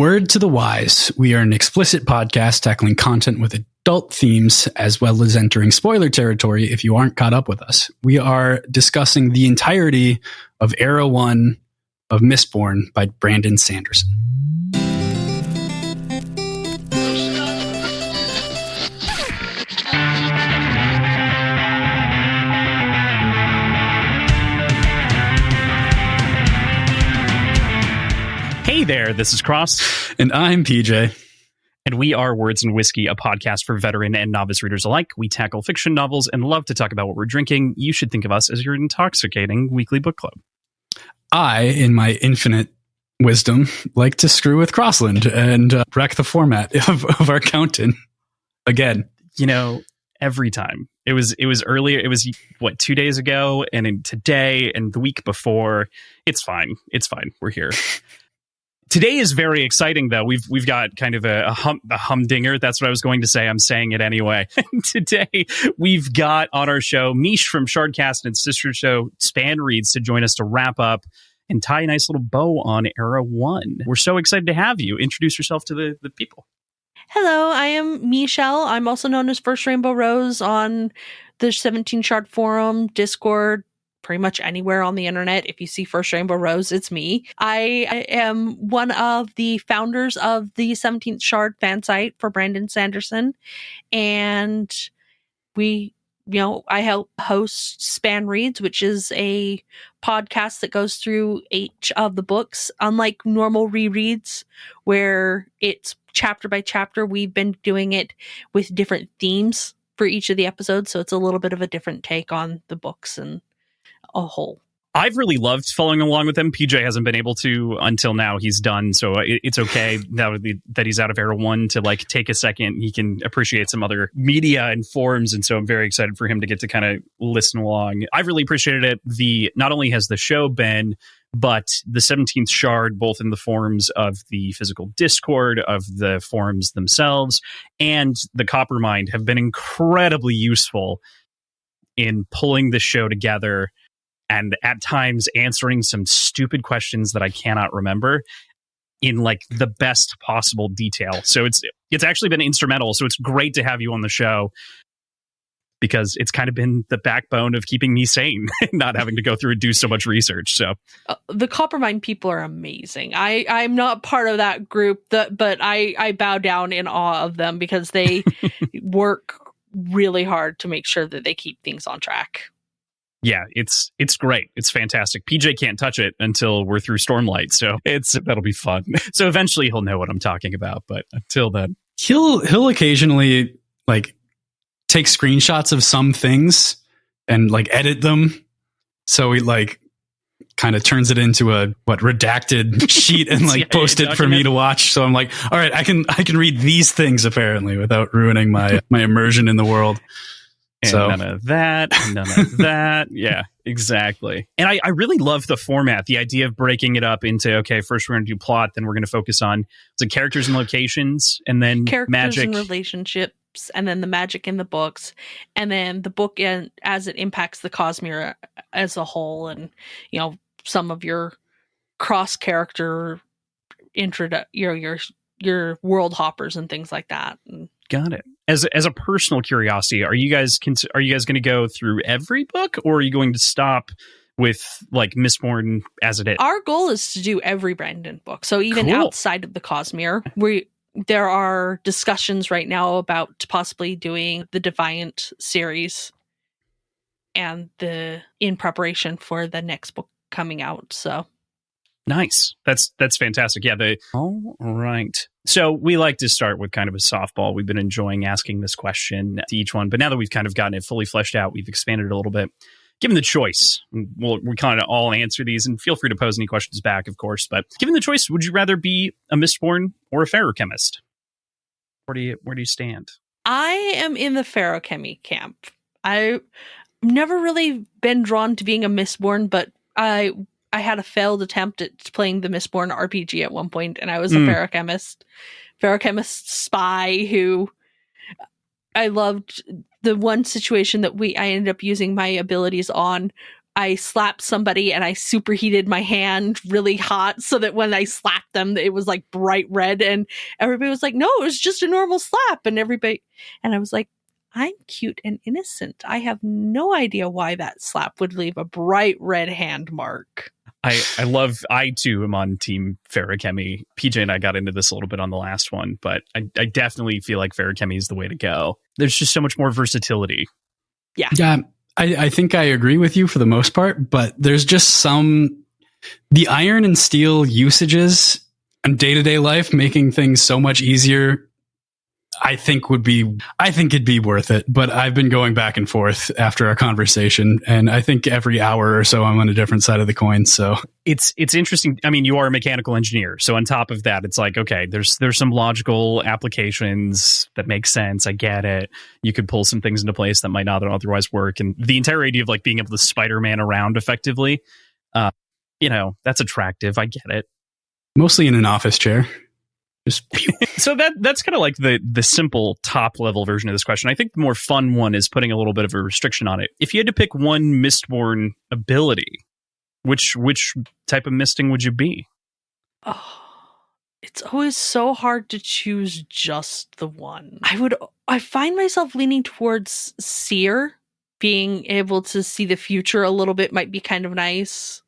word to the wise. We are an explicit podcast tackling content with adult themes, as well as entering spoiler territory if you aren't caught up with us. We are discussing the entirety of Era 1 of Mistborn by Brandon Sanderson. Hey there, this is Cross. And I'm PJ. And we are Words and Whiskey, a podcast for veteran and novice readers alike. We tackle fiction novels and love to talk about what we're drinking. You should think of us as your intoxicating weekly book club. I, in my infinite wisdom, like to screw with Crossland and wreck the format of our counting again. You know, every time. It was earlier. It was, 2 days ago, and then today and the week before. It's fine. It's fine. We're here. Today is very exciting, though. We've got kind of a humdinger. That's what I was going to say. I'm saying it anyway. Today, we've got on our show Mish from Shardcast and sister show Span Reads to join us to wrap up and tie a nice little bow on Era 1. We're so excited to have you. Introduce yourself to the people. Hello, I am Michelle. I'm also known as First Rainbow Rose on the 17 Shard Forum, Discord, pretty much anywhere on the internet. If you see First Rainbow Rose, it's me. I am one of the founders of the 17th Shard fan site for Brandon Sanderson. And I help host Span Reads, which is a podcast that goes through each of the books. Unlike normal rereads, where it's chapter by chapter, we've been doing it with different themes for each of the episodes. So it's a little bit of a different take on the books and a whole. I've really loved following along with him. PJ hasn't been able to until now. He's done, so it's okay now that he's out of Era 1 to take a second. He can appreciate some other media and forums, and so I'm very excited for him to get to kind of listen along. I've really appreciated it. Not only has the show been, but the 17th Shard, both in the forms of the physical Discord, of the forums themselves, and the Coppermind have been incredibly useful in pulling the show together and at times answering some stupid questions that I cannot remember in the best possible detail. So it's actually been instrumental. So it's great to have you on the show because it's kind of been the backbone of keeping me sane, not having to go through and do so much research. So the Coppermind people are amazing. I'm not part of that group, but I bow down in awe of them because they work really hard to make sure that they keep things on track. Yeah, it's great. It's fantastic. PJ can't touch it until we're through Stormlight, so that'll be fun. So eventually he'll know what I'm talking about, but until then, he'll occasionally take screenshots of some things and edit them. So he kind of turns it into a redacted sheet and post it for me to watch. So I'm like, all right, I can read these things apparently without ruining my immersion in the world. And so none of that, none of that. Yeah, exactly. And I really love the format, the idea of breaking it up into, okay, first we're going to do plot, then we're going to focus on the characters and locations, and then characters magic and relationships, and then the magic in the books, and then the book as it impacts the Cosmere as a whole, and some of your cross character your world hoppers and things like that. Got it. As a personal curiosity, are you guys going to go through every book, or are you going to stop with Mistborn as it is? Our goal is to do every Brandon book. So even Cool. outside of the Cosmere, there are discussions right now about possibly doing the Defiant series and in preparation for the next book coming out. So nice. That's fantastic. Yeah. All right. So we like to start with kind of a softball. We've been enjoying asking this question to each one, but now that we've kind of gotten it fully fleshed out, we've expanded it a little bit. Given the choice, we kind of all answer these, and feel free to pose any questions back, of course. But given the choice, would you rather be a Mistborn or a ferrochemist? Where do you stand? I am in the ferrochemy camp. I've never really been drawn to being a Mistborn, but I had a failed attempt at playing the Mistborn RPG at one point, and I was a ferrochemist spy who I loved. The one situation that I ended up using my abilities on I slapped somebody and I superheated my hand really hot so that when I slapped them, it was like bright red. And everybody was like, no, it was just a normal slap. And I was like, I'm cute and innocent. I have no idea why that slap would leave a bright red hand mark. I too am on team Ferakemi. PJ and I got into this a little bit on the last one, but I definitely feel like Ferakemi is the way to go. There's just so much more versatility. Yeah. Yeah. I think I agree with you for the most part, but there's just the iron and steel usages in day-to-day life making things so much easier. I think it'd be worth it, but I've been going back and forth after our conversation, and I think every hour or so I'm on a different side of the coin. So it's interesting. I mean, you are a mechanical engineer, so on top of that, it's like, okay, there's some logical applications that make sense. I get it. You could pull some things into place that might not otherwise work, and the entire idea of like being able to Spider-Man around effectively, that's attractive. I get it. Mostly in an office chair. So that's kind of like the simple top level version of this question. I think the more fun one is putting a little bit of a restriction on it. If you had to pick one Mistborn ability, which type of misting would you be? Oh, it's always so hard to choose just the one. I find myself leaning towards Seer. Being able to see the future a little bit might be kind of nice.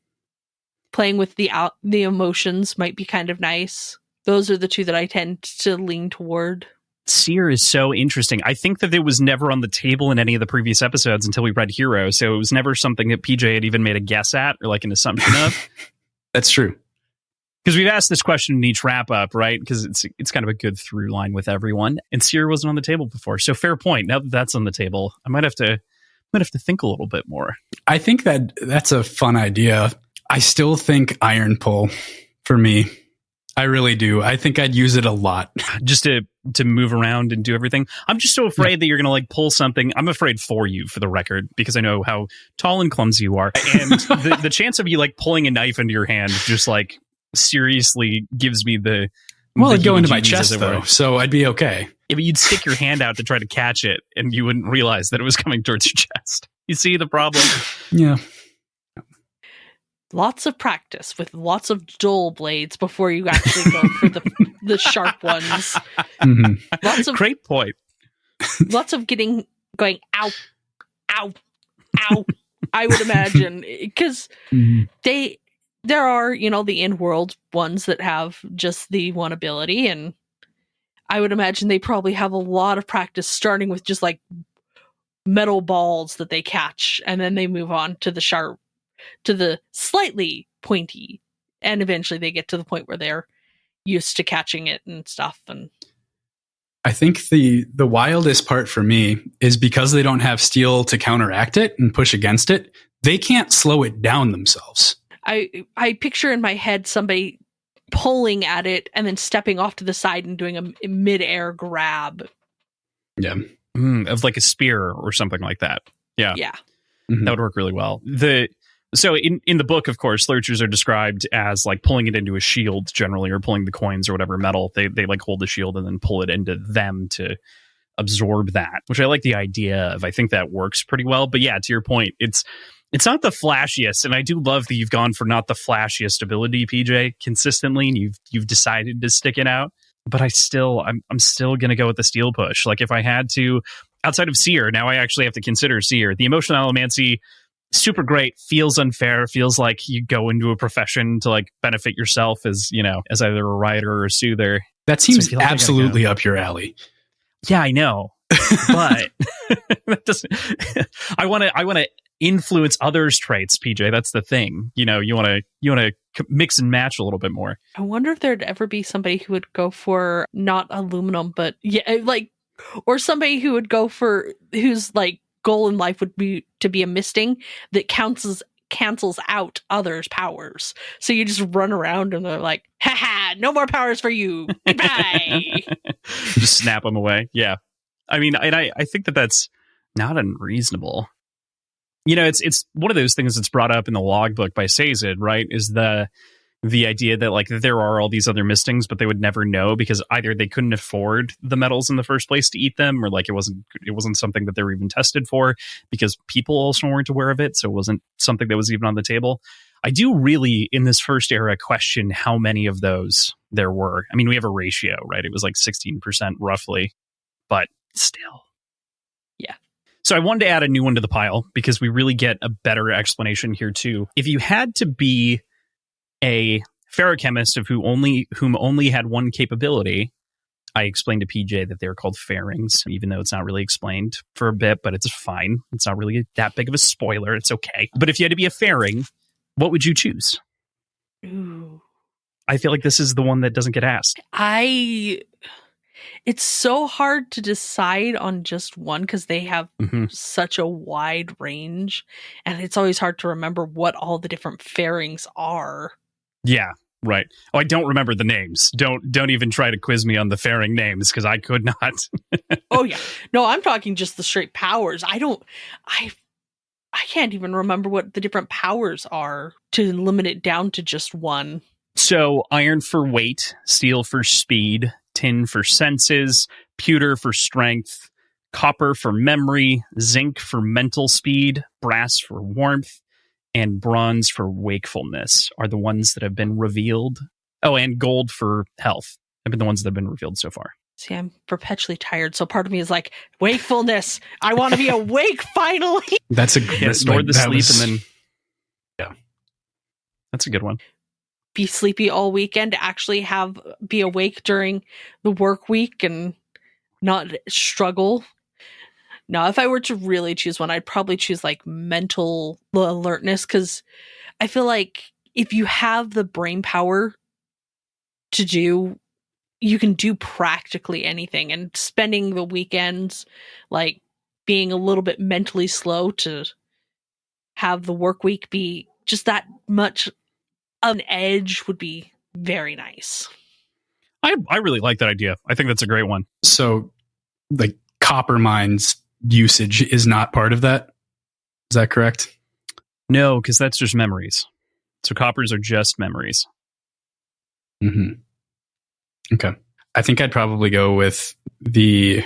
Playing with the emotions might be kind of nice. Those are the two that I tend to lean toward. Seer is so interesting. I think that it was never on the table in any of the previous episodes until we read Hero, so it was never something that PJ had even made a guess at or like an assumption of. That's true. Because we've asked this question in each wrap-up, right? Because it's kind of a good through line with everyone. And Seer wasn't on the table before, so fair point. Now that that's on the table, I might have to think a little bit more. I think that's a fun idea. I still think Iron Pull for me. I really do. I think I'd use it a lot. Just to move around and do everything. I'm just so afraid that you're going to like pull something. I'm afraid for you, for the record, because I know how tall and clumsy you are. And the chance of you like pulling a knife into your hand just like seriously gives me the... Well, it'd go into my chest though, so I'd be okay. Yeah, but you'd stick your hand out to try to catch it and you wouldn't realize that it was coming towards your chest. You see the problem? Yeah. Lots of practice with lots of dull blades before you actually go for the sharp ones. Mm-hmm. Lots of great point. Lots of going ow, ow, ow. I would imagine because there are the in-world ones that have just the one ability, and I would imagine they probably have a lot of practice starting with just like metal balls that they catch, and then they move on to the sharp. To the slightly pointy, and eventually they get to the point where they're used to catching it and stuff. And I think the wildest part for me is because they don't have steel to counteract it and push against it, they can't slow it down themselves. I picture in my head somebody pulling at it and then stepping off to the side and doing a mid-air grab. Yeah. Of like a spear or something like that. Yeah. Yeah. Mm-hmm. That would work really well. So in the book, of course, lurchers are described as like pulling it into a shield generally, or pulling the coins or whatever metal. They like hold the shield and then pull it into them to absorb that, which I like the idea of. I think that works pretty well. But yeah, to your point, it's not the flashiest, and I do love that you've gone for not the flashiest ability, PJ, consistently, and you've decided to stick it out. But I'm still gonna go with the steel push. Like if I had to, outside of Seer, now I actually have to consider Seer. The emotional elemancy. Super great, feels unfair, feels like you go into a profession to like benefit yourself as either a writer or a soother. That seems absolutely up your alley. Yeah, I know. But that doesn't I want to influence others' traits, PJ. That's the thing. You want to mix and match a little bit more. I wonder if there'd ever be somebody who would go for not aluminum, but or somebody who would go for who's like goal in life would be to be a misting that cancels out others' powers. So you just run around and they're like, haha, no more powers for you. Goodbye. Just snap them away. Yeah. I mean, and I think that's not unreasonable. It's one of those things that's brought up in the logbook by Sazed, right? Is The idea that like there are all these other mistings, but they would never know because either they couldn't afford the metals in the first place to eat them, or like it wasn't something that they were even tested for because people also weren't aware of it, so it wasn't something that was even on the table. I do really, in this first era, question how many of those there were. I mean, we have a ratio, right? It was like 16% roughly, but still. Yeah. So I wanted to add a new one to the pile because we really get a better explanation here too. If you had to be a ferrochemist of whom only had one capability, I explained to PJ that they're called fairings, even though it's not really explained for a bit, but it's fine. It's not really that big of a spoiler. It's okay. But if you had to be a fairing, what would you choose? Ooh. I feel like this is the one that doesn't get asked. It's so hard to decide on just one because they have such a wide range, and it's always hard to remember what all the different fairings are. Yeah, right. Oh, I don't remember the names. Don't even try to quiz me on the fairing names because I could not. Oh yeah. No, I'm talking just the straight powers. I can't even remember what the different powers are to limit it down to just one. So iron for weight, steel for speed, tin for senses, pewter for strength, copper for memory, zinc for mental speed, brass for warmth, and bronze for wakefulness are the ones that have been revealed. Oh, and gold for health have been the ones that have been revealed so far. See, I'm perpetually tired, so part of me is like, wakefulness. I want to be awake finally. That's a store the sleep and then yeah, that's a good one. Be sleepy all weekend, actually be awake during the work week and not struggle. Now, if I were to really choose one, I'd probably choose like mental alertness, because I feel like if you have the brain power to do, you can do practically anything, and spending the weekends like being a little bit mentally slow to have the work week be just that much an edge would be very nice. I really like that idea. I think that's a great one. So like copper mines usage is not part of that. Is that correct? No, because that's just memories. So coppers are just memories. Mm-hmm. Okay. I think I'd probably go with the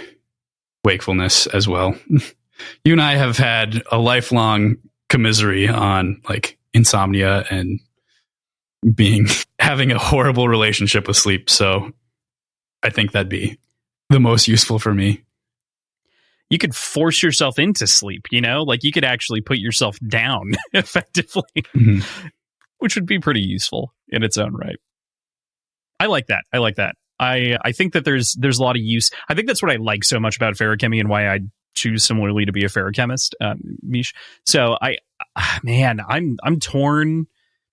wakefulness as well. You and I have had a lifelong commisery on like insomnia and having a horrible relationship with sleep. So I think that'd be the most useful for me. You could force yourself into sleep, like you could actually put yourself down effectively, which would be pretty useful in its own right. I like that. I think that there's a lot of use. I think that's what I like so much about ferrochemy and why I choose similarly to be a ferrochemist, Mish. So I'm torn.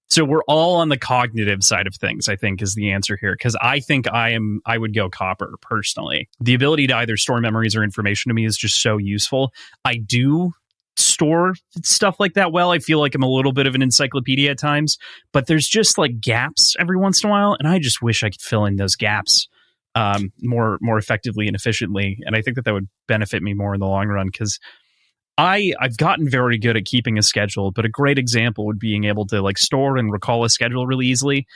So we're all on the cognitive side of things, I think, is the answer here. Because I think I would go copper personally. The ability to either store memories or information to me is just so useful. I do store stuff like that well. I feel like I'm a little bit of an encyclopedia at times, but there's just like gaps every once in a while, and I just wish I could fill in those gaps more effectively and efficiently. And I think that would benefit me more in the long run, because I've gotten very good at keeping a schedule, but a great example would being able to like store and recall a schedule really easily.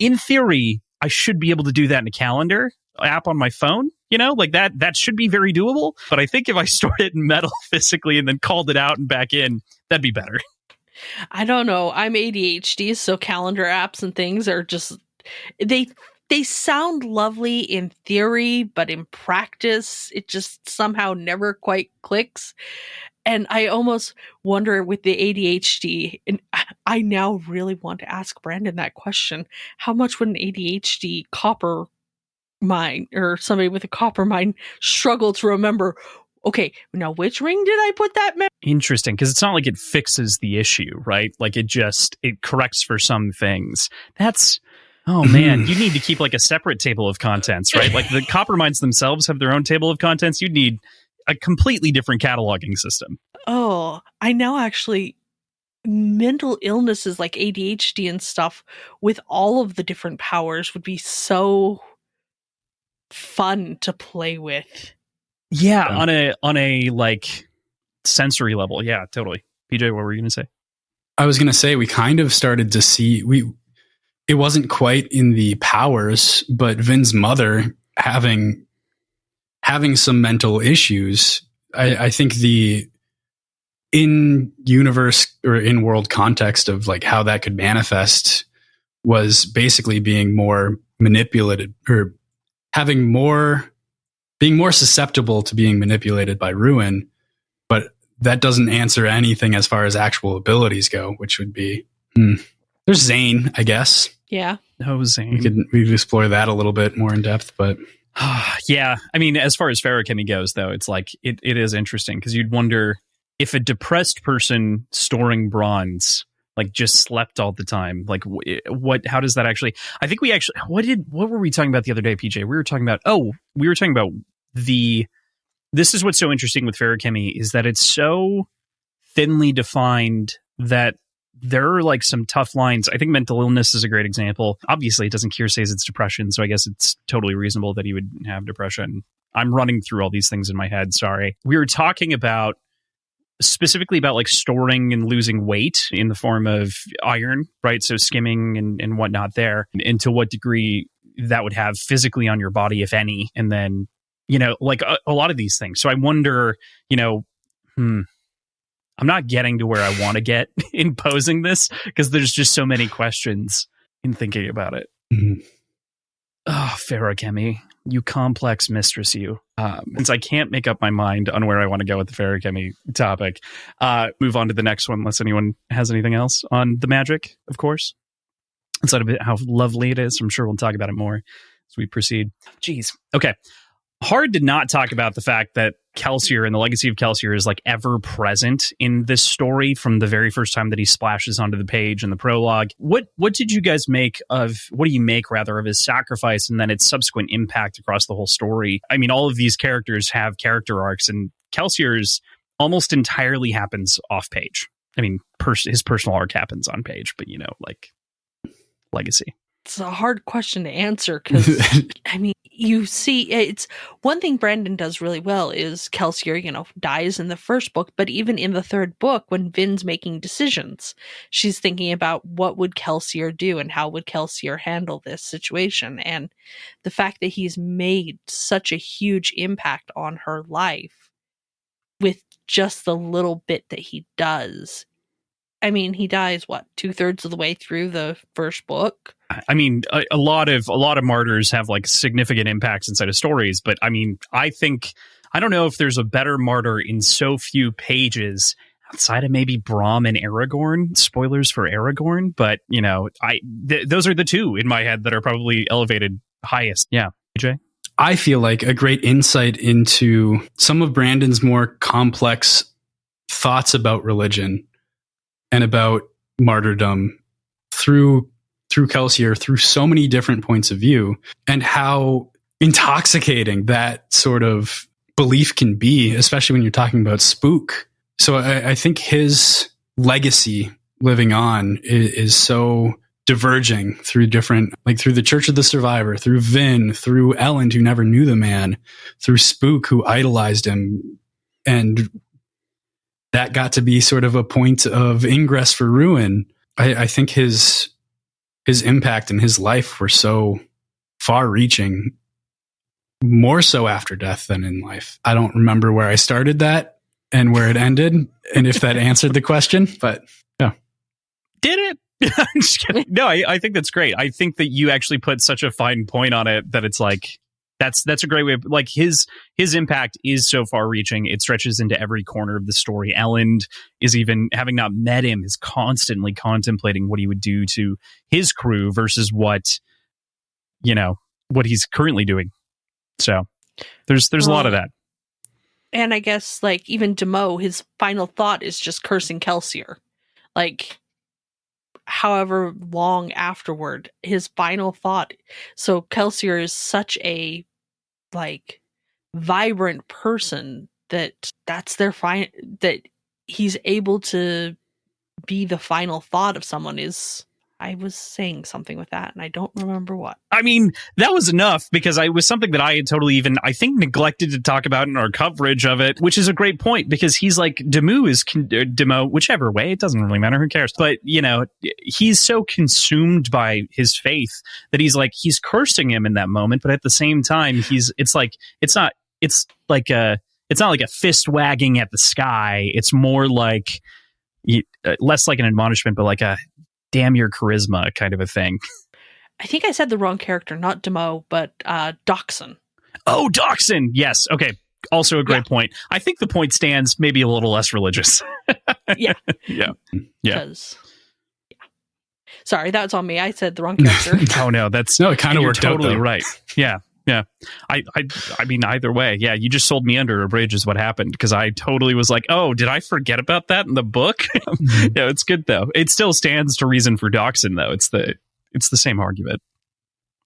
In theory, I should be able to do that in a calendar app on my phone, like that should be very doable. But I think if I stored it in metal physically and then called it out and back in, that'd be better. I don't know. I'm ADHD, so calendar apps and things are just, they sound lovely in theory, but in practice, it just somehow never quite clicks. And I almost wonder with the ADHD, and I now really want to ask Brandon that question. How much would an ADHD copper mine or somebody with a copper mine struggle to remember, okay, now which ring did I put that? Interesting, because it's not like it fixes the issue, right? Like it corrects for some things. Oh man, you need to keep like a separate table of contents, right? Like the copper mines themselves have their own table of contents. You'd need a completely different cataloging system. Oh, I now actually, mental illnesses like ADHD and stuff with all of the different powers would be so fun to play with. Yeah, on a like sensory level. Yeah, totally. PJ, what were you going to say? I was going to say we kind of started to see it wasn't quite in the powers, but Vin's mother having some mental issues. I think the in universe or in world context of like how that could manifest was basically being more manipulated or being more susceptible to being manipulated by Ruin. But that doesn't answer anything as far as actual abilities go, which would be there's Zane, I guess. Yeah. Oh, Zane. We could explore that a little bit more in depth, but yeah. I mean, as far as ferrochemy goes, though, it's like it is interesting because you'd wonder if a depressed person storing bronze like just slept all the time, like how does that actually, I think we actually, what were we talking about the other day, PJ? We were talking about this is what's so interesting with ferrochemy is that it's so thinly defined that there are like some tough lines. I think mental illness is a great example. Obviously, it doesn't cure Sazed's depression, so I guess it's totally reasonable that he would have depression. I'm running through all these things in my head. Sorry. We were talking about specifically about like storing and losing weight in the form of iron, right? So skimming and whatnot there, and to what degree that would have physically on your body, if any. And then, like a lot of these things. So I wonder, I'm not getting to where I want to get in posing this because there's just so many questions in thinking about it. Mm-hmm. Oh, ferrochemy, you complex mistress, you. Since I can't make up my mind on where I want to go with the ferrochemy topic, move on to the next one unless anyone has anything else on the magic, of course. Inside of it, how lovely it is. I'm sure we'll talk about it more as we proceed. Jeez. Okay. Hard to not talk about the fact that Kelsier and the legacy of Kelsier is like ever present in this story from the very first time that he splashes onto the page in the prologue. What do you make of his sacrifice and then its subsequent impact across the whole story? I mean, all of these characters have character arcs, and Kelsier's almost entirely happens off page. I mean, his personal arc happens on page, but like legacy. It's a hard question to answer because, I mean, you see, it's one thing Brandon does really well is Kelsier, dies in the first book, but even in the third book, when Vin's making decisions, she's thinking about what would Kelsier do and how would Kelsier handle this situation. And the fact that he's made such a huge impact on her life with just the little bit that he does. I mean, he dies, 2/3 of the way through the first book? I mean, a lot of martyrs have like significant impacts inside of stories, but I mean, I don't know if there's a better martyr in so few pages outside of maybe Braum and Aragorn. Spoilers for Aragorn, but those are the two in my head that are probably elevated highest. Yeah, AJ? I feel like a great insight into some of Brandon's more complex thoughts about religion and about martyrdom through Kelsier, through so many different points of view, and how intoxicating that sort of belief can be, especially when you're talking about spook. So I think his legacy living on is so diverging through different, like through the Church of the Survivor, through Vin, through Elend, who never knew the man, through Spook, who idolized him. And that got to be sort of a point of ingress for Ruin. I think his impact and his life were so far-reaching, more so after death than in life. I don't remember where I started that and where it ended, and if that answered the question, but yeah. Did it? I'm just kidding. No, I think that's great. I think that you actually put such a fine point on it that it's like, that's a great way of, like, his impact is so far reaching. It stretches into every corner of the story. Elend is, even having not met him, is constantly contemplating what he would do to his crew versus what he's currently doing. So there's a lot of that. And I guess like even Demo, his final thought is just cursing Kelsier. Like, however long afterward, his final thought. So Kelsier is such a vibrant person that's their that he's able to be the final thought of someone is I was saying something with that, and I don't remember what. I mean, that was enough because it was something that I had totally I think, neglected to talk about in our coverage of it, which is a great point because he's like, Demo, whichever way, it doesn't really matter, who cares? But, he's so consumed by his faith that he's cursing him in that moment, but at the same time, it's not like a fist wagging at the sky. It's more like, less like an admonishment, but like a damn your charisma kind of a thing. I think I said the wrong character, not Demo, but Doxson. Oh, Doxson. Yes. Okay. Also a great point. I think the point stands, maybe a little less religious. Yeah. Yeah. Sorry, that's on me. I said the wrong character. Oh no, it kind of worked totally out, right. Yeah. Yeah. I mean, either way, yeah, you just sold me under a bridge is what happened, because I totally was like, oh, did I forget about that in the book? Yeah, it's good though. It still stands to reason for Doxson though. It's the same argument.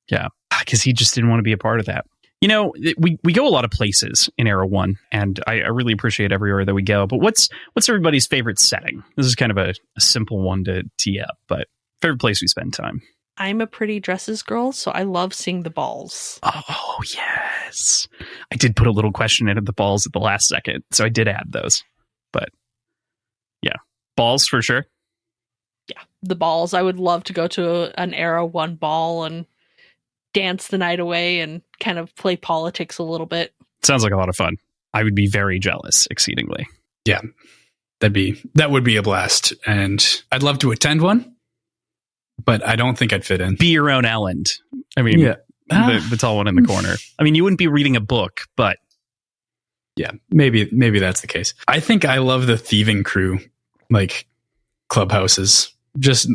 Yeah, because he just didn't want to be a part of that. We go a lot of places in Era 1, and I really appreciate everywhere that we go. But what's everybody's favorite setting? This is kind of a simple one to tee up, but favorite place we spend time. I'm a pretty dresses girl, so I love seeing the balls. Oh, yes. I did put a little question in at the balls at the last second, so I did add those. But, yeah. Balls for sure. Yeah, the balls. I would love to go to an Era 1 ball and dance the night away and kind of play politics a little bit. Sounds like a lot of fun. I would be very jealous, exceedingly. Yeah, that would be a blast. And I'd love to attend one, but I don't think I'd fit in. Be your own Elland. I mean, yeah. The tall one in the corner. I mean, you wouldn't be reading a book, but... Yeah, maybe that's the case. I think I love the thieving crew, like clubhouses. Just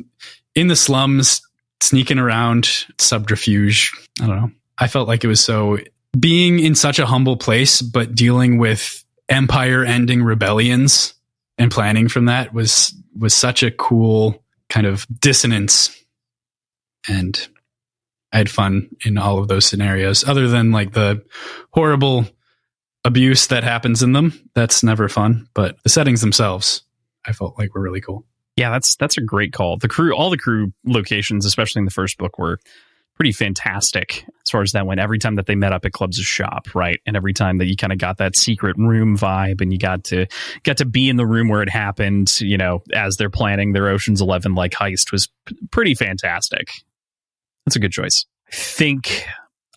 in the slums, sneaking around, subterfuge. I don't know. I felt like it was so... Being in such a humble place, but dealing with empire-ending rebellions and planning from that was such a cool kind of dissonance, and I had fun in all of those scenarios, other than like the horrible abuse that happens in them. That's never fun, but the settings themselves I felt like were really cool. Yeah, that's a great call. All the crew locations, especially in the first book, were pretty fantastic as far as that went. Every time that they met up at Clubs' shop, right? And every time that you kind of got that secret room vibe, and you got to be in the room where it happened, as they're planning their Ocean's 11 like heist, was pretty fantastic. That's a good choice. I think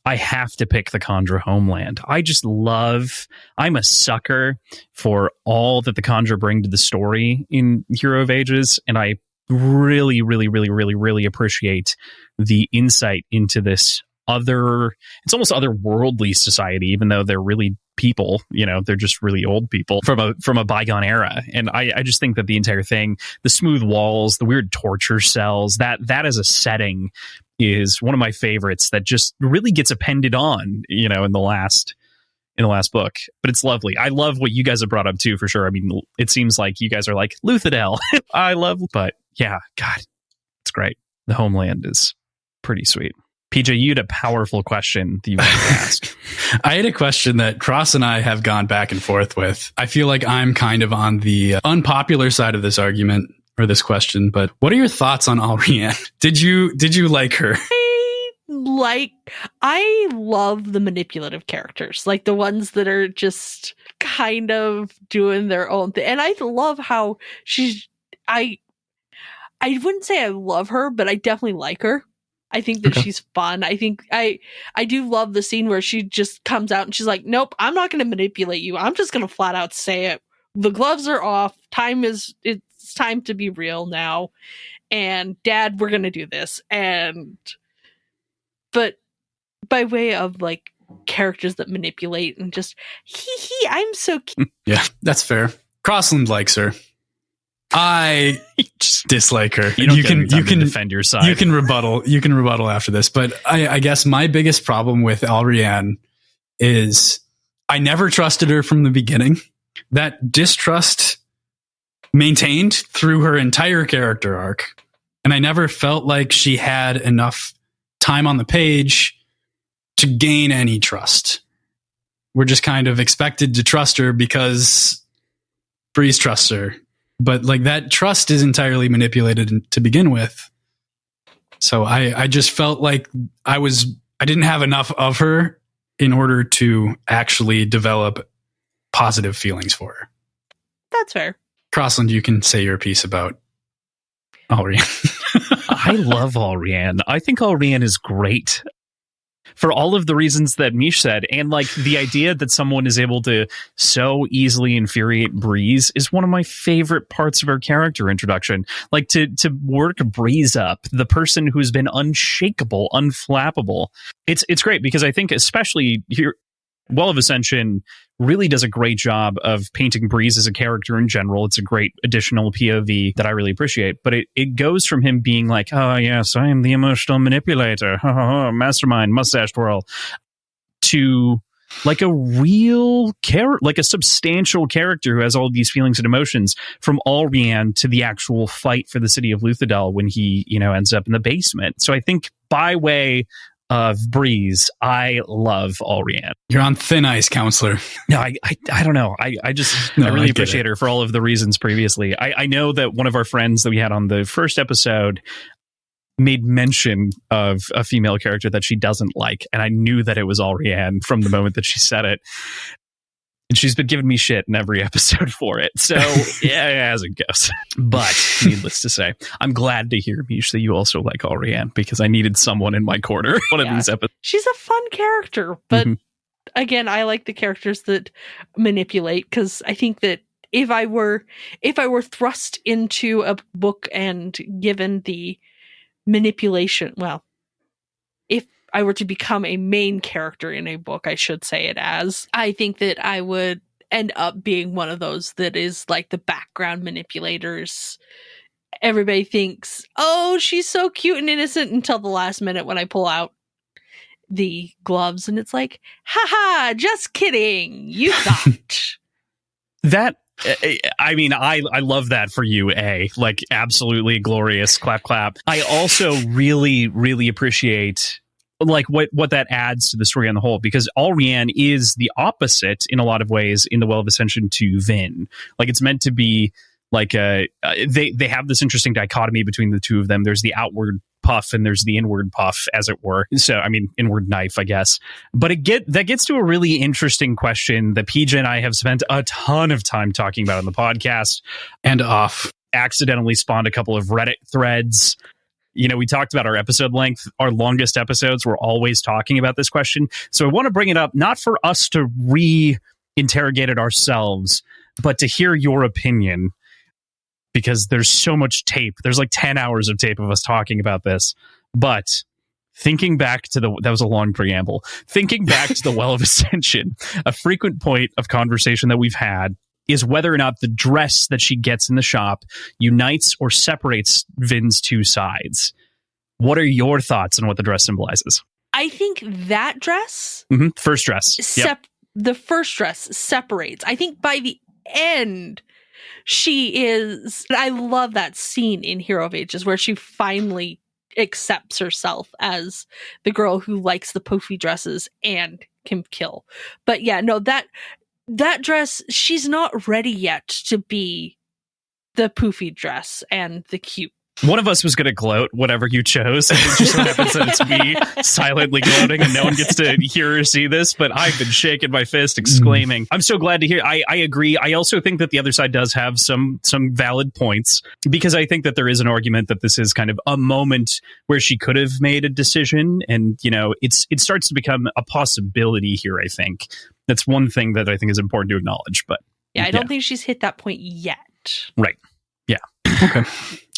I have to pick the Khandra homeland. I'm a sucker for all that the Khandra bring to the story in Hero of Ages, and I really, really, really, really, really appreciate the insight into this it's almost otherworldly society, even though they're really people, they're just really old people from a bygone era. And I just think that the entire thing, the smooth walls, the weird torture cells, that as a setting is one of my favorites that just really gets appended on, in the last book. But it's lovely. I love what you guys have brought up too, for sure. I mean, it seems like you guys are like Luthadel. But yeah, God, it's great. The homeland is pretty sweet. PJ, you had a powerful question that you wanted to ask. I had a question that Cross and I have gone back and forth with. I feel like I'm kind of on the unpopular side of this argument or this question, but what are your thoughts on Alrianne? Did you like her? I love the manipulative characters, like the ones that are just kind of doing their own thing. And I love how I wouldn't say I love her, but I definitely like her. I think that she's fun. I think I do love the scene where she just comes out and she's like, nope, I'm not going to manipulate you. I'm just going to flat out say it. The gloves are off. It's time to be real now. And Dad, we're going to do this. But by way of like characters that manipulate and just, I'm so cute. Yeah, that's fair. Crossland likes her. I dislike her. You can defend your side. You can rebuttal after this. But I guess my biggest problem with Alrianne is I never trusted her from the beginning. That distrust maintained through her entire character arc. And I never felt like she had enough time on the page to gain any trust. We're just kind of expected to trust her because Breeze trusts her. But like that trust is entirely manipulated to begin with. So I just felt like I didn't have enough of her in order to actually develop positive feelings for her. That's fair. Crossland, you can say your piece about Alrianne. I love Alrianne. I think Alrianne is great for all of the reasons that Mish said. And like the idea that someone is able to so easily infuriate Breeze is one of my favorite parts of her character introduction. Like to work Breeze up, the person who's been unshakable, unflappable. It's great because I think especially here, Well of Ascension really does a great job of painting Breeze as a character in general. It's a great additional POV that I really appreciate. But it goes from him being like, oh, yes, I am the emotional manipulator, mastermind, mustache twirl, to like a real character, like a substantial character who has all these feelings and emotions, from Alrianne to the actual fight for the city of Luthadel when he, ends up in the basement. So I think by way of Breeze, I love Alrianne. You're on thin ice, counselor. No, I don't know. I really appreciate her for all of the reasons previously. I know that one of our friends that we had on the first episode made mention of a female character that she doesn't like, and I knew that it was Alrianne from the moment that she said it. And she's been giving me shit in every episode for it. So, yeah, as it goes. But, needless to say, I'm glad to hear, Mish, that you also like Alrianne, because I needed someone in my corner one of these episodes. She's a fun character, but again, I like the characters that manipulate, because I think that if I were thrust into a book and given the manipulation, well, if I were to become a main character in a book, I should say it as, I think that I would end up being one of those that is like the background manipulators. Everybody thinks, oh, she's so cute and innocent, until the last minute when I pull out the gloves and it's like, haha, just kidding. You thought. That, I mean, I love that for you, like absolutely glorious, clap, clap. I also really, really appreciate like what that adds to the story on the whole, because Alrianne is the opposite in a lot of ways in the Well of Ascension to Vin. Like it's meant to be like they have this interesting dichotomy between the two of them. There's the outward puff and there's the inward puff, as it were. So, I mean, inward knife, I guess. But that gets to a really interesting question that PJ and I have spent a ton of time talking about on the podcast and off. Accidentally spawned a couple of Reddit threads. We talked about our episode length. Our longest episodes, we're always talking about this question. So I want to bring it up, not for us to re-interrogate it ourselves, but to hear your opinion, because there's so much tape. There's like 10 hours of tape of us talking about this. But thinking back to that was a long preamble. Thinking back to the Well of Ascension, a frequent point of conversation that we've had is whether or not the dress that she gets in the shop unites or separates Vin's two sides. What are your thoughts on what the dress symbolizes? I think that dress... First dress. The first dress separates. I think by the end, she is... I love that scene in Hero of Ages where she finally accepts herself as the girl who likes the poofy dresses and can kill. But yeah, no, that dress, she's not ready yet to be the poofy dress and the cute. One of us was going to gloat, whatever you chose. It just so happens that it's me silently gloating and no one gets to hear or see this, but I've been shaking my fist, exclaiming. I'm so glad to hear. I agree. I also think that the other side does have some valid points, because I think that there is an argument that this is kind of a moment where she could have made a decision. And, it starts to become a possibility here, I think. That's one thing that I think is important to acknowledge. But yeah, I don't think she's hit that point yet. Right. Yeah. Okay.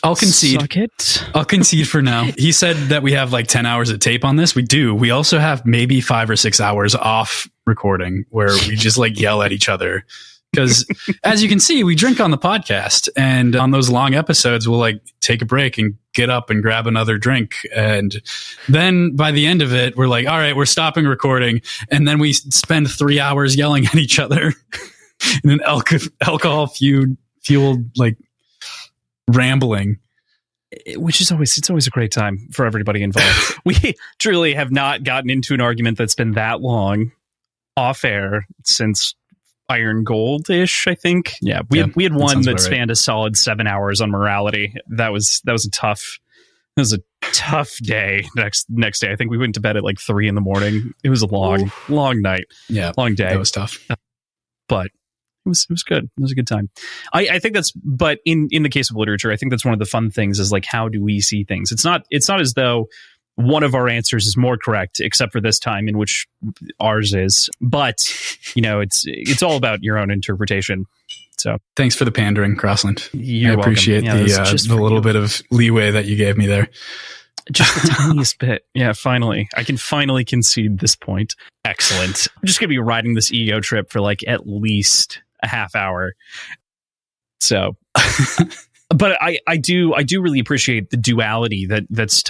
I'll concede. Suck it. I'll concede for now. He said that we have like 10 hours of tape on this. We do. We also have maybe 5 or 6 hours off recording where we just like yell at each other. Because as you can see, we drink on the podcast, and on those long episodes, we'll like take a break and get up and grab another drink. And then by the end of it, we're like, all right, we're stopping recording. And then we spend 3 hours yelling at each other in an alcohol fueled like rambling. Which is always a great time for everybody involved. We truly have not gotten into an argument that's been that long off air since Iron Gold-ish, I think. Yeah, we had one that spanned a solid 7 hours on morality. That was a tough tough day next day. I think we went to bed at like 3 a.m. It was a long night. Yeah, long day. That was tough, but it was good. It was a good time. I think that's, but in the case of literature, I think that's one of the fun things is like, how do we see things? It's not as though one of our answers is more correct, except for this time in which ours is. But, it's all about your own interpretation. So thanks for the pandering, Crossland. You're I appreciate the little bit of leeway that you gave me there. Just the tiniest bit. Yeah, finally. I can finally concede this point. Excellent. I'm just going to be riding this ego trip for like at least a half hour. So... But I do really appreciate the duality that's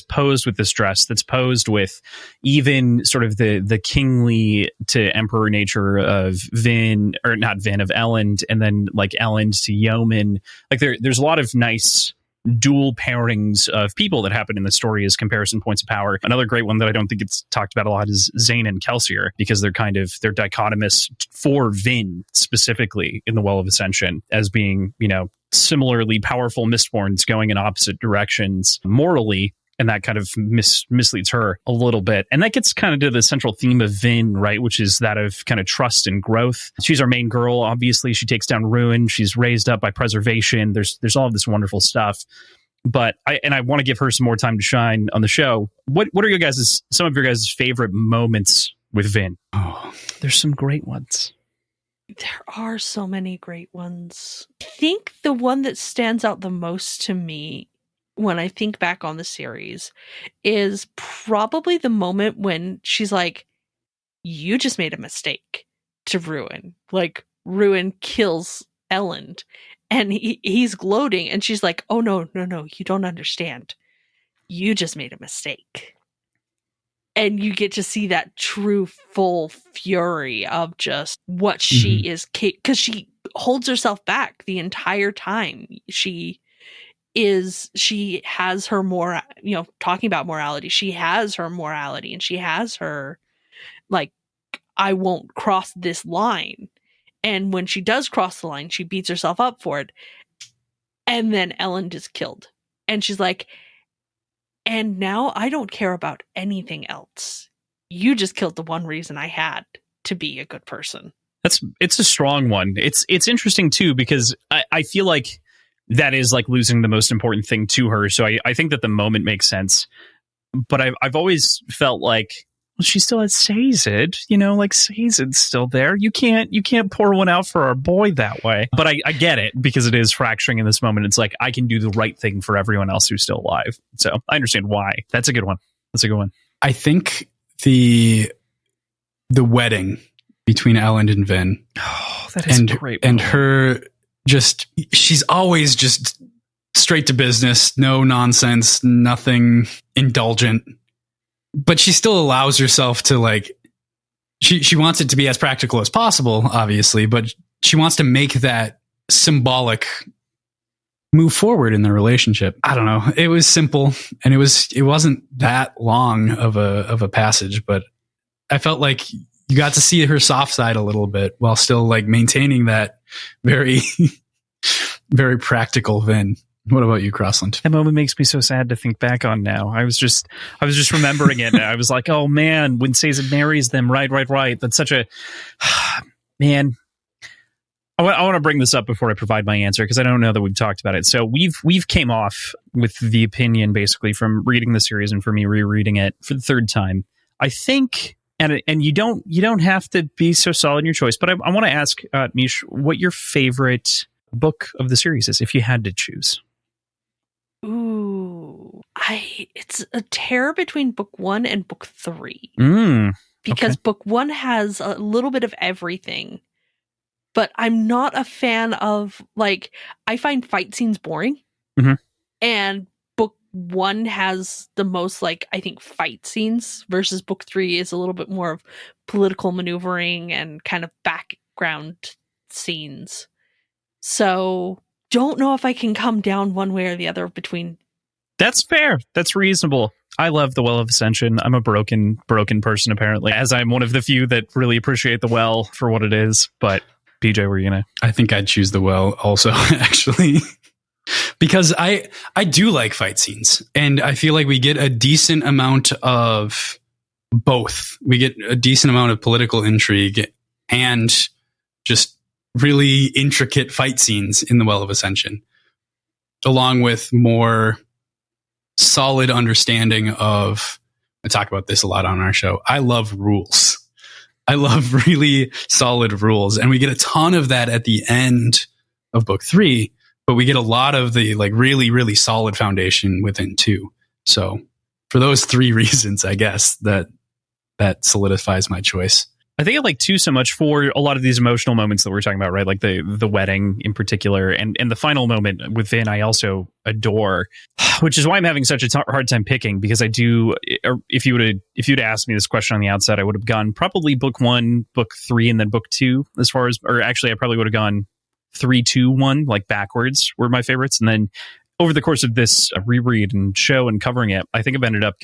posed with this dress, that's posed with even sort of the kingly to emperor nature of Vin, or not Vin, of Elend, and then like Elend to yeoman. Like there's a lot of nice dual pairings of people that happen in the story as comparison points of power. Another great one that I don't think it's talked about a lot is Zane and Kelsier, because they're dichotomous for Vin specifically in the Well of Ascension as being, similarly powerful Mistborns going in opposite directions morally, and that kind of misleads her a little bit. And that gets kind of to the central theme of Vin, right, which is that of kind of trust and growth. She's our main girl, obviously. She takes down Ruin. She's raised up by preservation. There's all of this wonderful stuff. But I want to give her some more time to shine on the show. What are some of your guys' favorite moments with Vin? Oh, there's some great ones. There are so many great ones. I think the one that stands out the most to me when I think back on the series is probably the moment when she's like, you just made a mistake to Ruin. Like, Ruin kills Elend. And he's gloating, and she's like, oh, no, you don't understand. You just made a mistake. And you get to see that true, full fury of just what she is, because she holds herself back the entire time. She has her talking about morality. She has her morality, and she has her, like, I won't cross this line. And when she does cross the line, she beats herself up for it. And then Elend is killed. And she's like, and now I don't care about anything else. You just killed the one reason I had to be a good person. It's a strong one. It's interesting too, because I feel like that is like losing the most important thing to her. So I think that the moment makes sense. But I've always felt like, well, she still has Sazed, like Sazed's still there. You can't pour one out for our boy that way. But I get it, because it is fracturing in this moment. It's like, I can do the right thing for everyone else who's still alive. So I understand why. That's a good one. I think the wedding between Elend and Vin. Oh, that is great. And her she's always just straight to business, no nonsense, nothing indulgent. But she still allows herself to, like, she wants it to be as practical as possible, obviously, but she wants to make that symbolic move forward in the relationship. I don't know. It was simple, and it wasn't that long of a passage, but I felt like you got to see her soft side a little bit while still, like, maintaining that very, very practical Vin. What about you, Crossland? That moment makes me so sad to think back on now. I was just remembering it. And I was like, oh man, when Sazed marries them, right. That's such a man. I want to bring this up before I provide my answer, because I don't know that we've talked about it. So we've came off with the opinion basically from reading the series and for me rereading it for the third time. I think, and you don't have to be so solid in your choice, but I want to ask Mish, what your favorite book of the series is, if you had to choose. Ooh, it's a tear between book 1 and book 3. Because book 1 has a little bit of everything, but I'm not a fan of, like, I find fight scenes boring. And book 1 has the most, like, I think, fight scenes, versus book 3 is a little bit more of political maneuvering and kind of background scenes. So don't know if I can come down one way or the other between. That's fair. That's reasonable. I love the Well of Ascension. I'm a broken person, apparently, as I'm one of the few that really appreciate the Well for what it is. But PJ, were you gonna? I think I'd choose the Well also, actually. because I do like fight scenes, and I feel like we get a decent amount of both. We get a decent amount of political intrigue and just really intricate fight scenes in the Well of Ascension, along with more solid understanding of, I talk about this a lot on our show, I love rules. I love really solid rules. And we get a ton of that at the end of book 3, but we get a lot of the like really, really solid foundation within 2. So for those 3 reasons, I guess that solidifies my choice. I think I like 2 so much for a lot of these emotional moments that we're talking about, right? Like the wedding in particular, and the final moment within I also adore, which is why I'm having such a hard time picking, because I do, if you'd asked me this question on the outset, I would have gone probably book 1, book 3, and then book 2 as far as, or actually I probably would have gone 3, 2, 1, like backwards were my favorites. And then over the course of this reread and show and covering it, I think I've ended up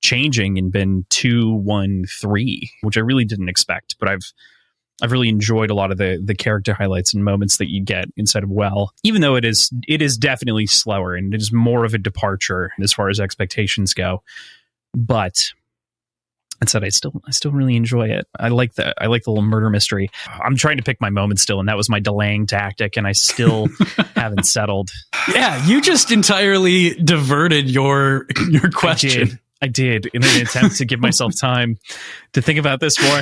changing and been 2, 1, 3, which I really didn't expect, but I've really enjoyed a lot of the character highlights and moments that you get inside of Well, even though it is definitely slower and it is more of a departure as far as expectations go. But that said, I still really enjoy it. I like the little murder mystery. I'm trying to pick my moment still, and that was my delaying tactic, and I still haven't settled. Yeah, you just entirely diverted your question. I did in an attempt to give myself time to think about this more.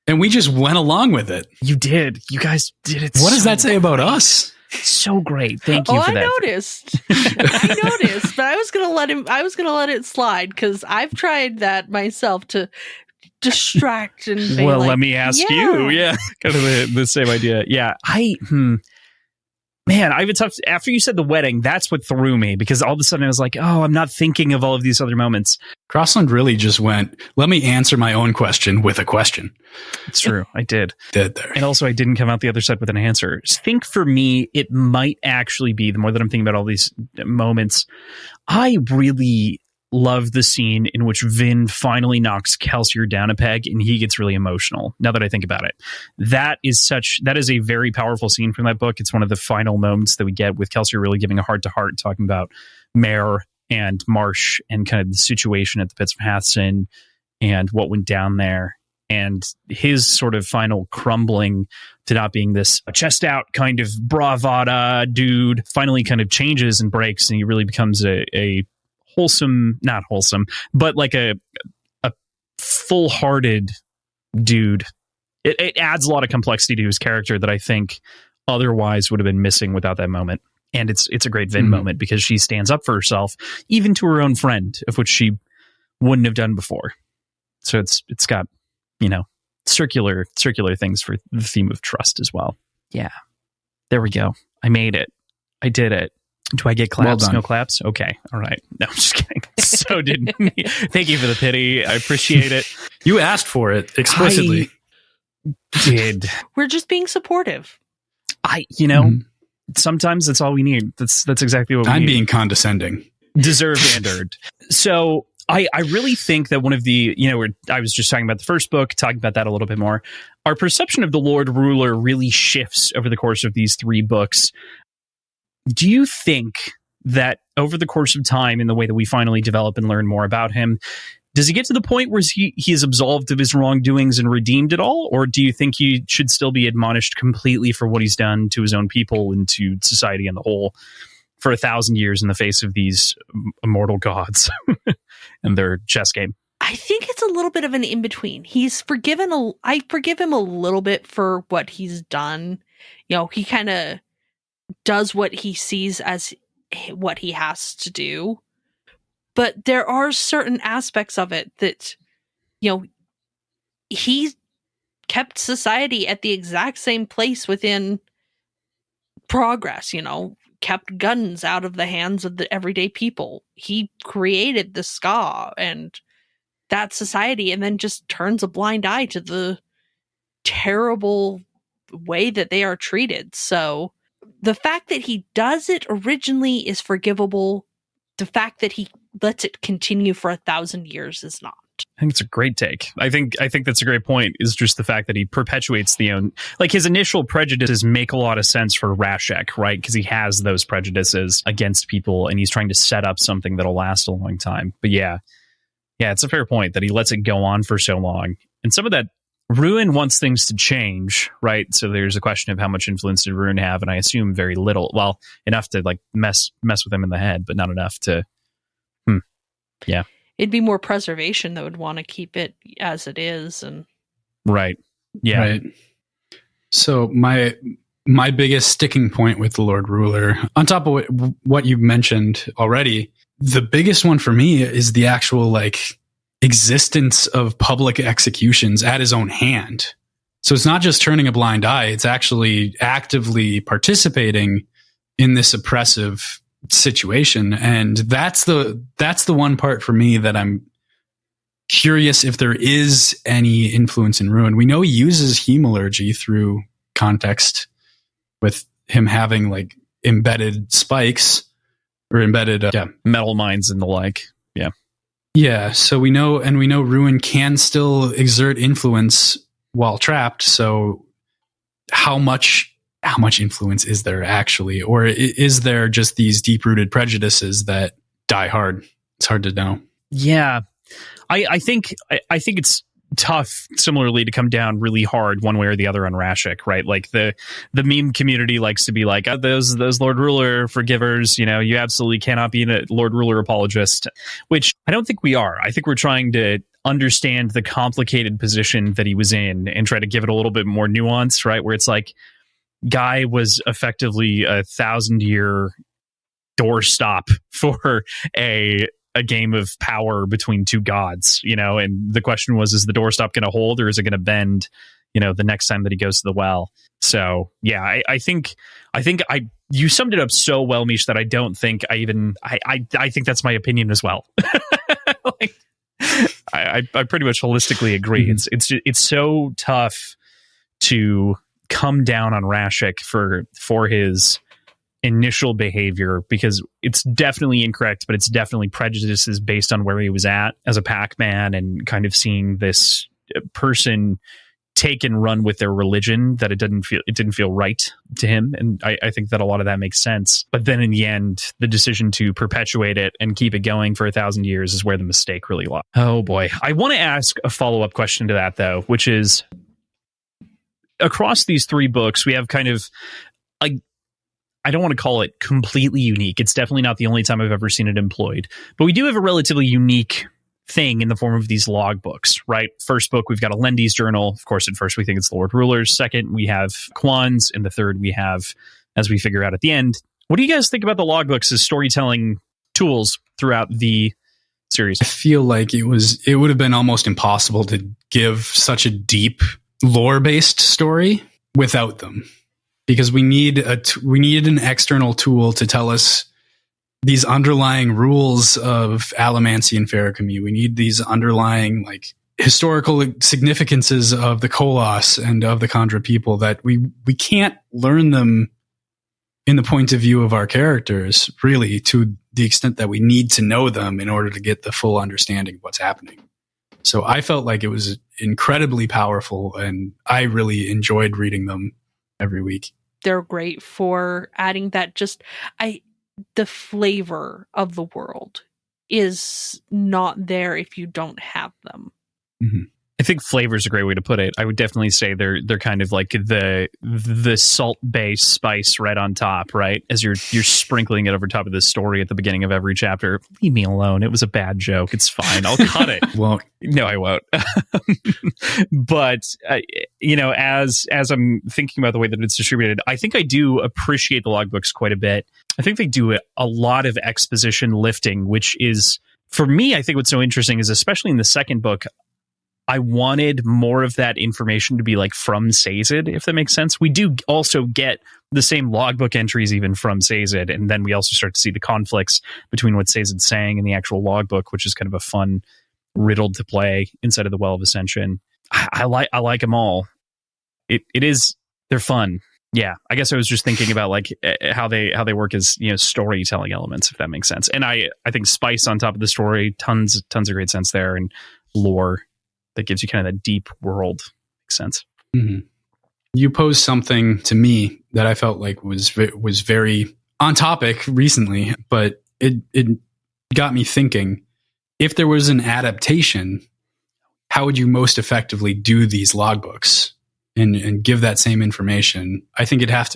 And we just went along with it. You did. You guys did it. What does that say about us? So great. Thank you for that. I noticed, but I was gonna let it slide because I've tried that myself to distract and be let me ask you. Yeah. Kind of the same idea. Yeah. Man, I have a tough. After you said the wedding, that's what threw me, because all of a sudden I was like, "Oh, I'm not thinking of all of these other moments." Crossland really just went, "Let me answer my own question with a question." It's true, I did. Did there? And also, I didn't come out the other side with an answer. I think for me, it might actually be, the more that I'm thinking about all these moments, I really love the scene in which Vin finally knocks Kelsier down a peg and he gets really emotional. Now that I think about it, that is a very powerful scene from that book. It's one of the final moments that we get with Kelsier really giving a heart to heart, talking about Mare and Marsh and kind of the situation at the Pits of Hathsin and what went down there, and his sort of final crumbling to not being this chest out kind of bravada dude finally kind of changes and breaks, and he really becomes a not wholesome, but like a full-hearted dude. It adds a lot of complexity to his character that I think otherwise would have been missing without that moment. And it's a great Vin moment, because she stands up for herself, even to her own friend, of which she wouldn't have done before. So it's got, circular things for the theme of trust as well. Yeah. There we go. I made it. I did it. Do I get claps? Well, no claps? Okay. All right. No, I'm just kidding. So did me. Thank you for the pity. I appreciate it. You asked for it explicitly. I did. We're just being supportive. Sometimes that's all we need. That's exactly what we need. I'm being condescending. Deserved and earned. So I really think that one of the, I was just talking about the first book, talking about that a little bit more. Our perception of the Lord Ruler really shifts over the course of these 3 books. Do you think that over the course of time, in the way that we finally develop and learn more about him, does he get to the point where he is absolved of his wrongdoings and redeemed it all? Or do you think he should still be admonished completely for what he's done to his own people and to society in the whole for 1,000 years in the face of these immortal gods and their chess game? I think it's a little bit of an in-between. He's forgiven. I forgive him a little bit for what he's done. He kind of does what he sees as what he has to do, but there are certain aspects of it that he kept society at the exact same place within progress, kept guns out of the hands of the everyday people. He created the ska and that society, and then just turns a blind eye to the terrible way that they are treated. So the fact that he does it originally is forgivable. The fact that he lets it continue for 1,000 years is not. I think it's a great take. I think that's a great point, is just the fact that he perpetuates the own, like his initial prejudices make a lot of sense for Rashek, right? Because he has those prejudices against people and he's trying to set up something that'll last a long time. But yeah, it's a fair point that he lets it go on for so long. And some of that, Ruin wants things to change, right? So there's a question of how much influence did Ruin have, and I assume very little. Well, enough to like mess with him in the head, but not enough to, yeah. It'd be more preservation that would want to keep it as it is. And right. Yeah. Right. So my biggest sticking point with the Lord Ruler, on top of what you mentioned already, the biggest one for me is the actual like existence of public executions at his own hand. So it's not just turning a blind eye, it's actually actively participating in this oppressive situation. And that's the one part for me that I'm curious if there is any influence in Ruin. We know he uses hemalurgy through context with him having like embedded spikes or embedded metal mines and the like. Yeah, so we know Ruin can still exert influence while trapped. So how much influence is there actually? Or is there just these deep-rooted prejudices that die hard? It's hard to know. Yeah. I think it's tough similarly to come down really hard one way or the other on Rashek, right? Like the meme community likes to be like, oh, those Lord Ruler forgivers, you absolutely cannot be a Lord Ruler apologist, which I don't think we are. I think we're trying to understand the complicated position that he was in and try to give it a little bit more nuance, right? Where it's like, guy was effectively 1,000-year doorstop for a game of power between two gods, and the question was, is the doorstop going to hold or is it going to bend, the next time that he goes to the well? So yeah, I think you summed it up so well, Mish, that I don't think I think that's my opinion as well. Like, I pretty much holistically agree. Mm-hmm. It's so tough to come down on Rashek for his initial behavior, because it's definitely incorrect, but it's definitely prejudices based on where he was at as a Pac-Man and kind of seeing this person take and run with their religion, that it didn't feel right to him. And I think that a lot of that makes sense. But then in the end, the decision to perpetuate it and keep it going for 1,000 years is where the mistake really lies. Oh boy. I want to ask a follow-up question to that though, which is, across these three books, we have kind of I don't want to call it completely unique. It's definitely not the only time I've ever seen it employed. But we do have a relatively unique thing in the form of these logbooks, right? First book, we've got a Lendy's journal. Of course, at first we think it's the Lord Ruler's. Second, we have Kwan's. And the third, we have, as we figure out at the end. What do you guys think about the logbooks as storytelling tools throughout the series? I feel like it would have been almost impossible to give such a deep lore-based story without them. Because we need an external tool to tell us these underlying rules of allomancy and ferrochemy. We need these underlying like historical significances of the Koloss and of the Khandra people that we can't learn them in the point of view of our characters, really, to the extent that we need to know them in order to get the full understanding of what's happening. So I felt like it was incredibly powerful, and I really enjoyed reading them every week. They're great for adding that the flavor of the world is not there if you don't have them. Mm-hmm. I think flavor is a great way to put it. I would definitely say they're kind of like the salt base spice right on top, right? As you're sprinkling it over top of this story at the beginning of every chapter. Leave me alone. It was a bad joke. It's fine. I'll cut it. Well, no, I won't. But as I'm thinking about the way that it's distributed, I think I do appreciate the logbooks quite a bit. I think they do a lot of exposition lifting, which is, for me, I think what's so interesting is, especially in the second book, I wanted more of that information to be like from Sazed, if that makes sense. We do also get the same logbook entries even from Sazed, and then we also start to see the conflicts between what Sazed's saying and the actual logbook, which is kind of a fun riddle to play inside of the Well of Ascension. I like them all. They're fun. Yeah, I guess I was just thinking about like how they work as storytelling elements, if that makes sense. And I think spice on top of the story, tons of great sense there, and lore that gives you kind of that deep world. Makes sense. Mm-hmm. You posed something to me that I felt like was very on topic recently, but it got me thinking. If there was an adaptation, how would you most effectively do these logbooks and give that same information? I think it'd have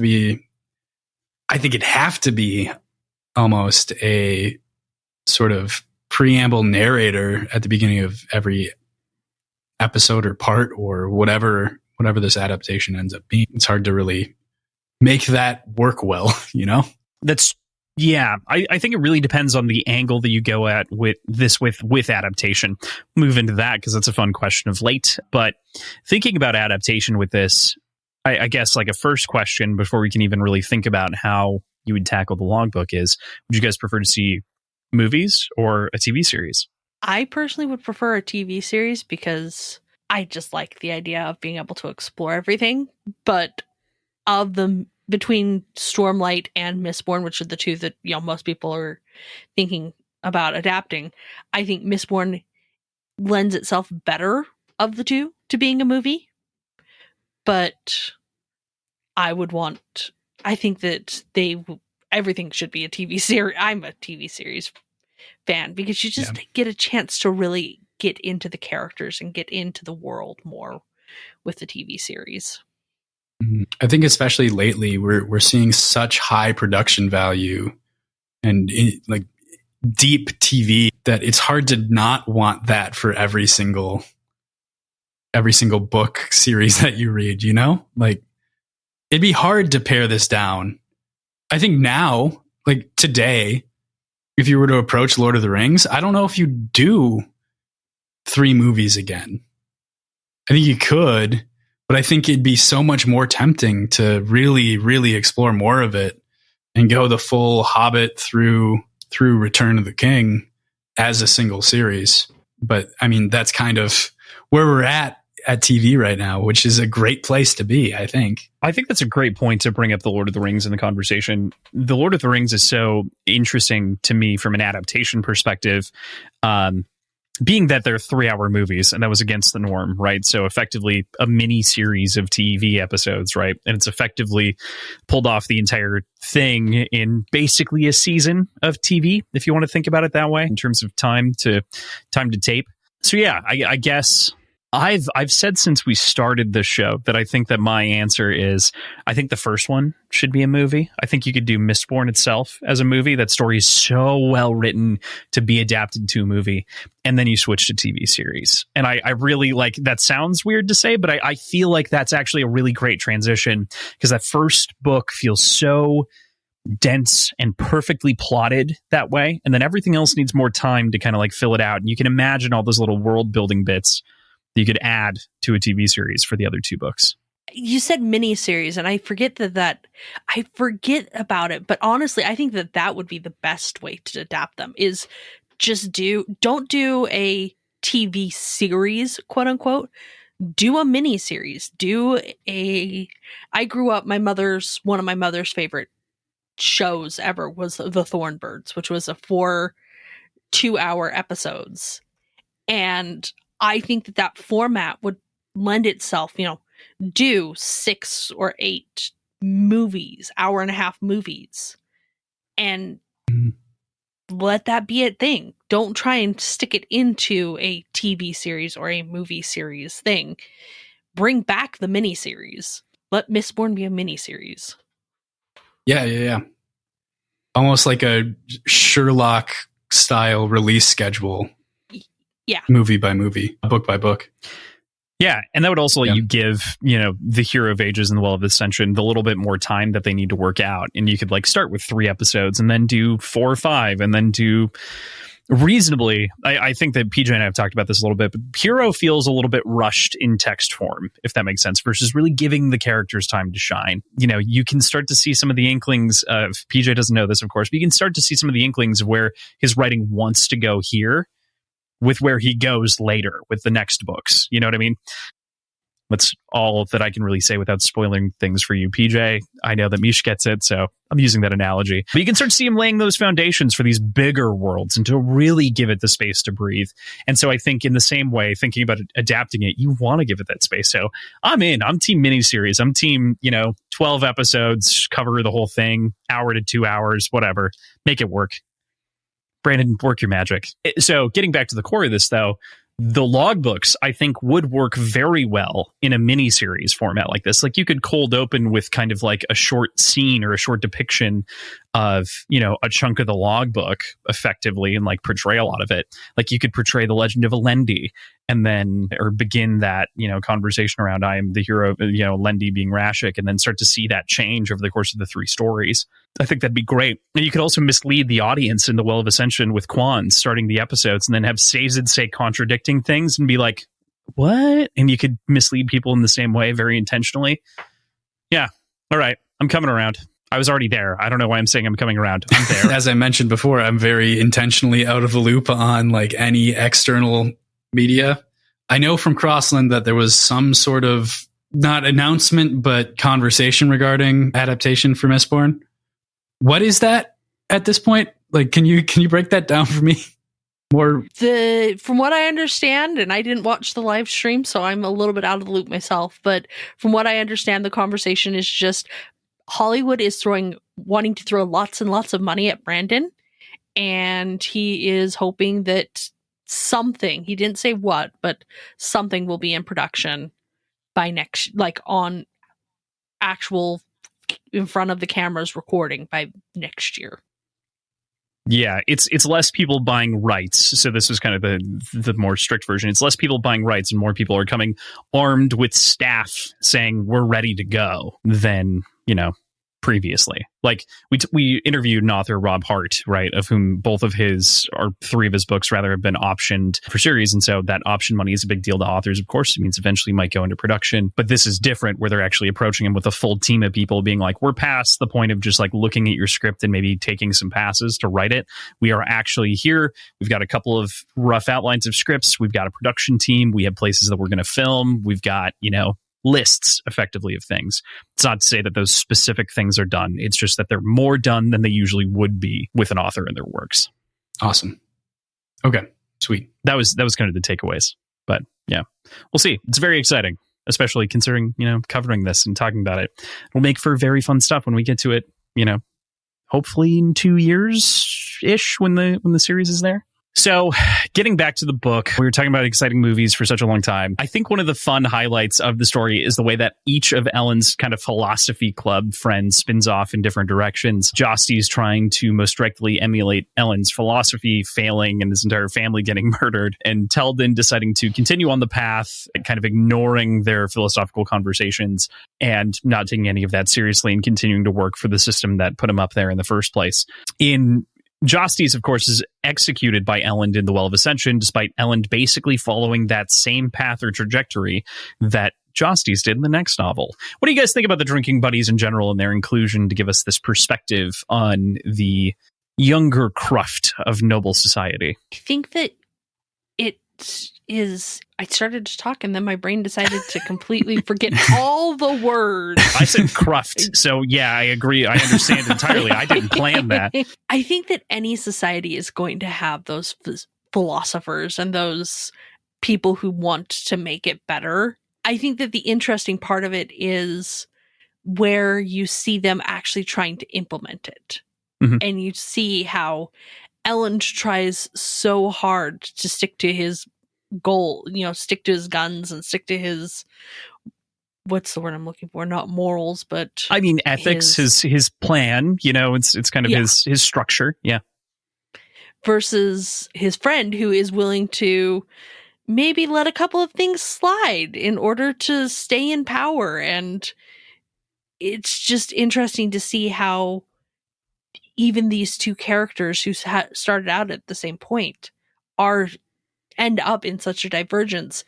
to be almost a sort of preamble narrator at the beginning of every episode or part or whatever this adaptation ends up being. It's hard to really make that work well, you know? I think it really depends on the angle that you go at with adaptation. Move into that because it's a fun question of late. But thinking about adaptation with this, I guess like a first question before we can even really think about how you would tackle the logbook is, would you guys prefer to see movies or a TV series? I personally would prefer a TV series because I just like the idea of being able to explore everything. But between Stormlight and Mistborn, which are the two that most people are thinking about adapting, I think Mistborn lends itself better of the two to being a movie. But I think that everything should be a TV series. I'm a TV series fan because you just get a chance to really get into the characters and get into the world more with the TV series. I think especially lately, we're seeing such high production value and like deep TV that it's hard to not want that for every single book series that you read, you know? Like it'd be hard to pare this down. I think now, like today, if you were to approach Lord of the Rings, I don't know if you do 3 movies again. I think you could, but I think it'd be so much more tempting to really, really explore more of it and go the full Hobbit through Return of the King as a single series. But I mean, that's kind of where we're at TV right now, which is a great place to be, I think. I think that's a great point to bring up the Lord of the Rings in the conversation. The Lord of the Rings is so interesting to me from an adaptation perspective. Being that they're 3-hour movies, and that was against the norm, right? So effectively a mini series of TV episodes, right? And it's effectively pulled off the entire thing in basically a season of TV, if you want to think about it that way, in terms of time to tape. So yeah, I guess I've said since we started the show that I think that my answer is I think the first one should be a movie. I think you could do Mistborn itself as a movie. That story is so well written to be adapted to a movie. And then you switch to TV series. And I really like, that sounds weird to say, but I feel like that's actually a really great transition because that first book feels so dense and perfectly plotted that way. And then everything else needs more time to kind of like fill it out. And you can imagine all those little world building bits you could add to a TV series for the other 2 books. You said mini series, and I forget I forget about it. But honestly, I think that would be the best way to adapt them is just don't do a TV series, quote unquote. Do a mini series. I grew up, one of my mother's favorite shows ever was The Thornbirds, which was a 4 2-hour episodes. And I think that format would lend itself, do 6 or 8 movies, 1.5-hour movies, and let that be a thing. Don't try and stick it into a TV series or a movie series thing. Bring back the miniseries. Let Mistborn be a miniseries. Yeah. Almost like a Sherlock style release schedule. Yeah. Movie by movie, book by book. Yeah. And that would also let you give, the Hero of Ages and the Well of Ascension the little bit more time that they need to work out. And you could like start with 3 episodes and then do 4 or 5 and then do reasonably. I think that PJ and I have talked about this a little bit, but Hero feels a little bit rushed in text form, if that makes sense, versus really giving the characters time to shine. You can start to see some of the inklings of, PJ doesn't know this, of course, but you can start to see some of the inklings of where his writing wants to go here with where he goes later with the next books. You know what I mean? That's all that I can really say without spoiling things for you, PJ. I know that Mish gets it, so I'm using that analogy. But you can start to see him laying those foundations for these bigger worlds and to really give it the space to breathe. And so I think in the same way, thinking about adapting it, you want to give it that space. So I'm in. I'm team miniseries. I'm team, 12 episodes, cover the whole thing, hour to 2 hours, whatever. Make it work. Brandon, work your magic. So getting back to the core of this, though, the logbooks, I think, would work very well in a mini-series format like this. Like, you could cold open with kind of like a short scene or a short depiction of, a chunk of the logbook effectively and like portray a lot of it. Like, you could portray the legend of Alendi and then, or begin that, conversation around I am the hero, Alendi being Rashik, and then start to see that change over the course of the 3 stories. I think that'd be great. And you could also mislead the audience in the Well of Ascension with Quan starting the episodes and then have Sazed say contradicting things and be like, what? And you could mislead people in the same way very intentionally. Yeah. All right. I'm coming around. I was already there. I don't know why I'm saying I'm coming around. I'm there. As I mentioned before, I'm very intentionally out of the loop on like any external media. I know from Crossland that there was some sort of not announcement, but conversation regarding adaptation for Mistborn. What is that at this point? Like, can you break that down for me more? From what I understand, and I didn't watch the live stream, so I'm a little bit out of the loop myself, but from what I understand, the conversation is just Hollywood is wanting to throw lots and lots of money at Brandon, and he is hoping that something, he didn't say what, but something will be in production by next, like on actual in front of the cameras recording by next year. Yeah, it's less people buying rights. So this was kind of the more strict version. It's less people buying rights and more people are coming armed with staff saying we're ready to go than, previously. Like we interviewed an author, Rob Hart, right, of whom both of his, or 3 of his books rather, have been optioned for series. And so that option money is a big deal to authors. Of course, it means eventually might go into production. But this is different, where they're actually approaching him with a full team of people being like, we're past the point of just like looking at your script and maybe taking some passes to write it. We are actually here. We've got a couple of rough outlines of scripts. We've got a production team. We have places that we're going to film. We've got, lists effectively of things. It's not to say that those specific things are done. It's just that they're more done than they usually would be with an author in their works. Awesome. Okay, sweet. That was kind of the takeaways. But yeah, we'll see. It's very exciting, especially considering, covering this and talking about it. It'll make for very fun stuff when we get to it, hopefully in 2 years-ish when the series is there. So getting back to the book, we were talking about exciting movies for such a long time. I think one of the fun highlights of the story is the way that each of Ellen's kind of philosophy club friends spins off in different directions. Josty's trying to most directly emulate Ellen's philosophy, failing, and his entire family getting murdered. And Teldin deciding to continue on the path, kind of ignoring their philosophical conversations and not taking any of that seriously and continuing to work for the system that put him up there in the first place. In Josty's, of course, is executed by Elend in the Well of Ascension, despite Elend basically following that same path or trajectory that Josty's did in the next novel. What do you guys think about the drinking buddies in general and their inclusion to give us this perspective on the younger cruft of noble society? I think that I started to talk and then my brain decided to completely forget all the words. I said cruft. So yeah, I agree. I understand entirely. I didn't plan that. I think that any society is going to have those philosophers and those people who want to make it better. I think that the interesting part of it is where you see them actually trying to implement it. Mm-hmm. And you see how Elend tries so hard to stick to his goal, stick to his guns and stick to his, what's the word I'm looking for? Not morals, but I mean ethics, his plan, it's kind of his structure. Yeah. Versus his friend who is willing to maybe let a couple of things slide in order to stay in power. And it's just interesting to see how even these two characters who started out at the same point end up in such a divergence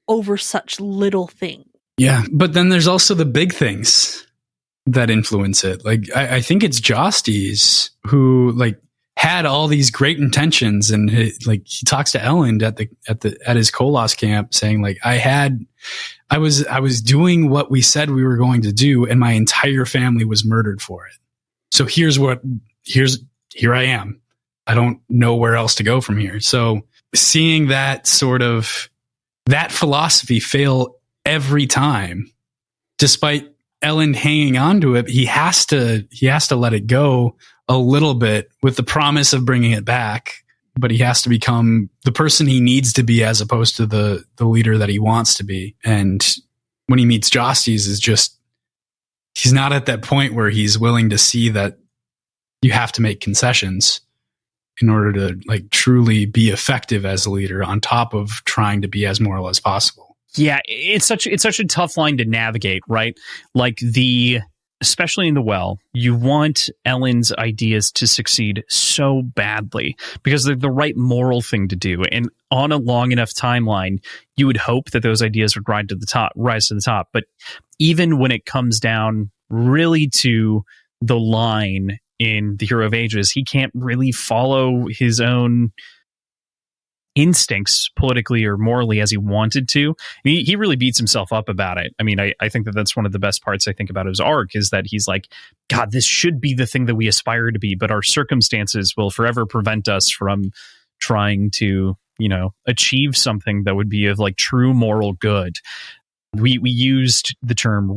over such little things. Yeah, but then there's also the big things that influence it. Like, I think it's Josty's who, like, had all these great intentions, and he talks to Elend at his Kolos camp, saying like, I was doing what we said we were going to do, and my entire family was murdered for it. So here I am. I don't know where else to go from here. So seeing that that philosophy fail every time, despite Elend hanging on to it, he has to let it go a little bit with the promise of bringing it back, but he has to become the person he needs to be as opposed to the leader that he wants to be. And when he meets Jostes, he's not at that point where he's willing to see that you have to make concessions in order to like truly be effective as a leader, on top of trying to be as moral as possible. Yeah, it's such a tough line to navigate, right? Like especially in the Well, you want Elend's ideas to succeed so badly because they're the right moral thing to do. And on a long enough timeline, you would hope that those ideas would rise to the top. But even when it comes down really to the line in The Hero of Ages, he can't really follow his own instincts politically or morally as he wanted to. He really beats himself up about it. I mean, I think that's one of the best parts I think about his arc, is that he's like, God, this should be the thing that we aspire to be, but our circumstances will forever prevent us from trying to, achieve something that would be of like true moral good. We used the term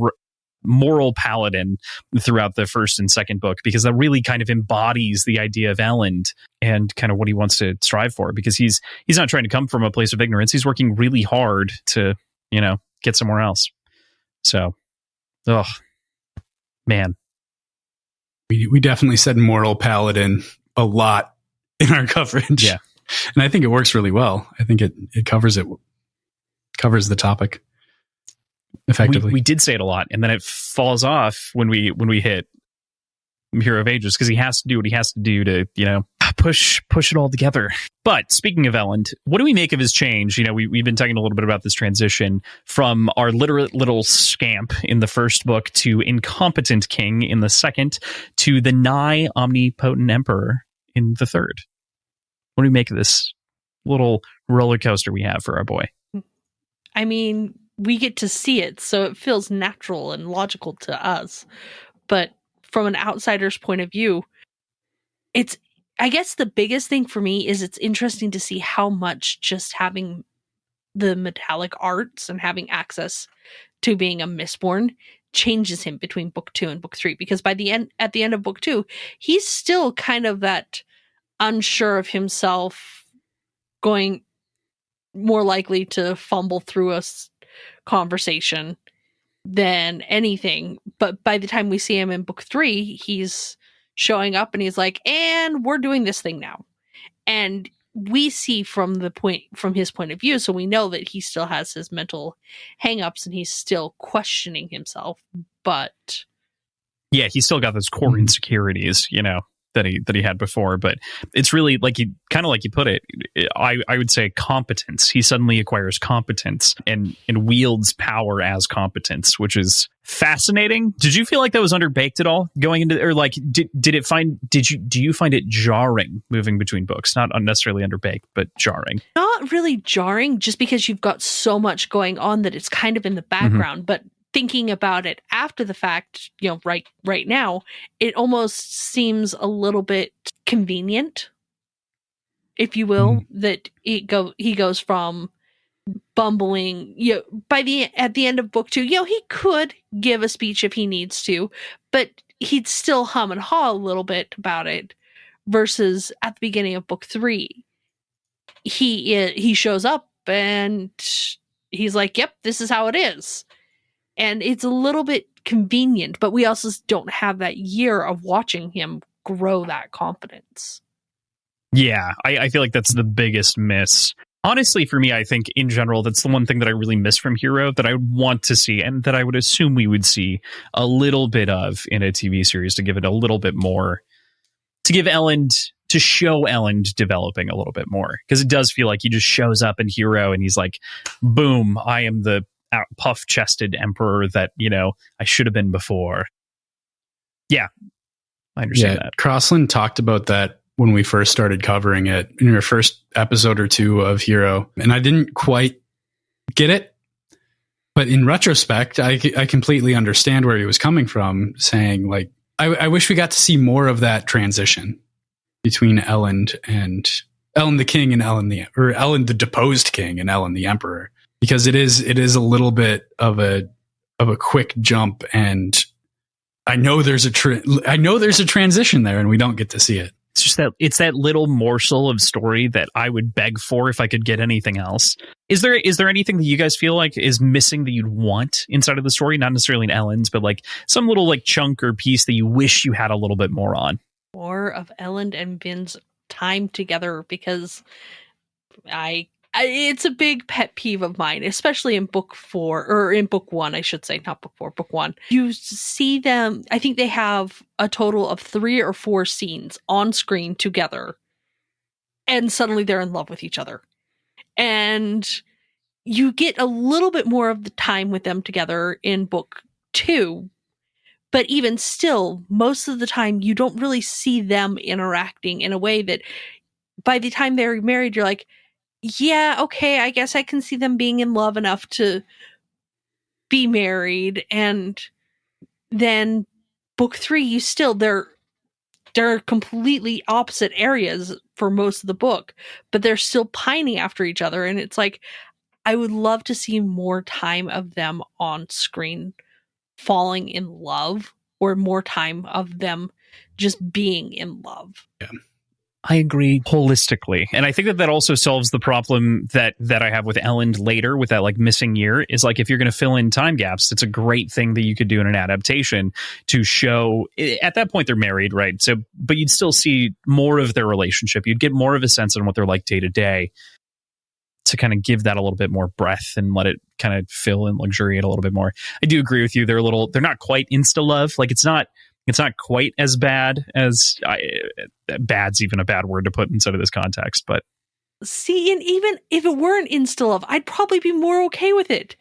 moral paladin throughout the first and second book because that really kind of embodies the idea of Elend and kind of what he wants to strive for, because he's not trying to come from a place of ignorance. He's working really hard to, get somewhere else. So, man. We definitely said moral paladin a lot in our coverage. Yeah. And I think it works really well. I think it covers the topic effectively. We did say it a lot, and then it falls off when we hit Hero of Ages, because he has to do what he has to do to, push it all together. But speaking of Elend, what do we make of his change? We've been talking a little bit about this transition from our literate little scamp in the first book to incompetent king in the second to the nigh omnipotent emperor in the third. What do we make of this little roller coaster we have for our boy? I mean, we get to see it, so it feels natural and logical to us. But from an outsider's point of view, I guess the biggest thing for me is it's interesting to see how much just having the metallic arts and having access to being a Mistborn changes him between book 2 and book 3. Because at the end of book 2, he's still kind of that unsure of himself, going more likely to fumble through a conversation than anything. But by the time we see him in book 3, he's showing up and he's like, and we're doing this thing now. And we see from his point of view, so we know that he still has his mental hangups and he's still questioning himself. But yeah, he's still got those core insecurities, that he had before. But it's really like you put it, I would say competence. He suddenly acquires competence and wields power as competence, which is fascinating. Did you feel like that was underbaked at all going into, or like do you find it jarring moving between books? Not unnecessarily underbaked, but jarring. Not really jarring, just because you've got so much going on that it's kind of in the background. But thinking about it after the fact, right now, it almost seems a little bit convenient, if you will, that he goes from bumbling, at the end of book 2, he could give a speech if he needs to, but he'd still hum and haw a little bit about it, versus at the beginning of book 3, he shows up and he's like, yep, this is how it is. And it's a little bit convenient, but we also don't have that year of watching him grow that confidence. Yeah, I feel like that's the biggest miss. Honestly, for me, I think in general, that's the one thing that I really miss from Hero that I want to see, and that I would assume we would see a little bit of in a TV series to give it a little bit more, to show Elend developing a little bit more. Because it does feel like he just shows up in Hero and he's like, boom, I am the puff-chested emperor that, I should have been before. Yeah, I understand that. Crossland talked about that when we first started covering it in your first episode or two of Hero, and I didn't quite get it. But in retrospect, I completely understand where he was coming from, saying, like, I wish we got to see more of that transition between Ellen the King and Ellen the deposed king and Ellen the Emperor, because it is a little bit of a quick jump, and I know there's a transition there, and we don't get to see it. It's just that it's that little morsel of story that I would beg for if I could get anything else. Is there anything that you guys feel like is missing that you'd want inside of the story? Not necessarily in Ellen's, but like some little like chunk or piece that you wish you had a little bit more on. More of Ellen and Vin's time together, because it's a big pet peeve of mine, especially in book 4, or in book 1, I should say, not book 4, book 1. You see them, I think they have a total of 3 or 4 scenes on screen together, and suddenly they're in love with each other. And you get a little bit more of the time with them together in book 2, but even still, most of the time you don't really see them interacting in a way that by the time they're married, you're like, yeah, okay, I guess I can see them being in love enough to be married. And then book 3, they're completely opposite areas for most of the book, but they're still pining after each other. And it's like, I would love to see more time of them on screen falling in love, or more time of them just being in love. Yeah. I agree holistically. And I think that also solves the problem that I have with Ellen later, with that like missing year, is like, if you're going to fill in time gaps, it's a great thing that you could do in an adaptation to show at that point they're married, right? So, but you'd still see more of their relationship. You'd get more of a sense on what they're like day to day, to kind of give that a little bit more breath and let it kind of fill and luxuriate a little bit more. I do agree with you. They're not quite insta love. Like it's not quite as bad as bad's even a bad word to put inside of this context, but see, and even if it weren't insta love, I'd probably be more okay with it.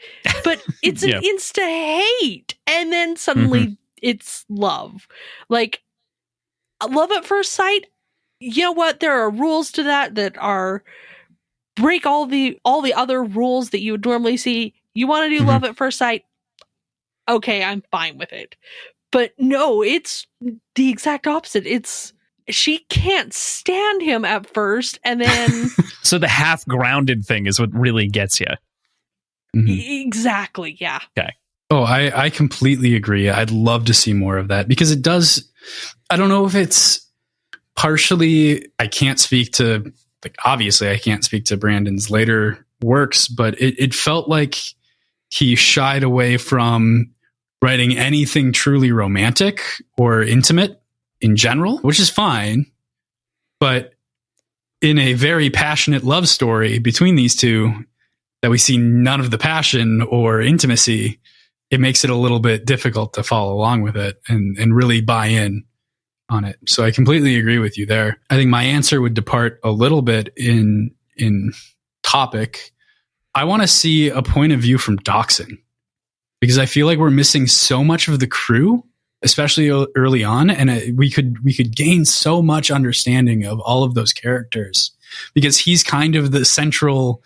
But it's an insta hate, and then suddenly it's love. Like love at first sight. You know what? There are rules to that are break all the other rules that you would normally see. You want to do love at first sight? Okay, I'm fine with it. But no, it's the exact opposite. She can't stand him at first, and then so the half grounded thing is what really gets you. Exactly, yeah. Okay. Oh, I completely agree. I'd love to see more of that, because it does. I don't know if it's partially. I can't speak to, like, obviously I can't speak to Brandon's later works, but it felt like he shied away from writing anything truly romantic or intimate in general, which is fine. But in a very passionate love story between these two that we see none of the passion or intimacy, it makes it a little bit difficult to follow along with it and really buy in on it. So I completely agree with you there. I think my answer would depart a little bit in topic. I want to see a point of view from Doxson, because I feel like we're missing so much of the crew, especially early on, and we could gain so much understanding of all of those characters, because he's kind of the central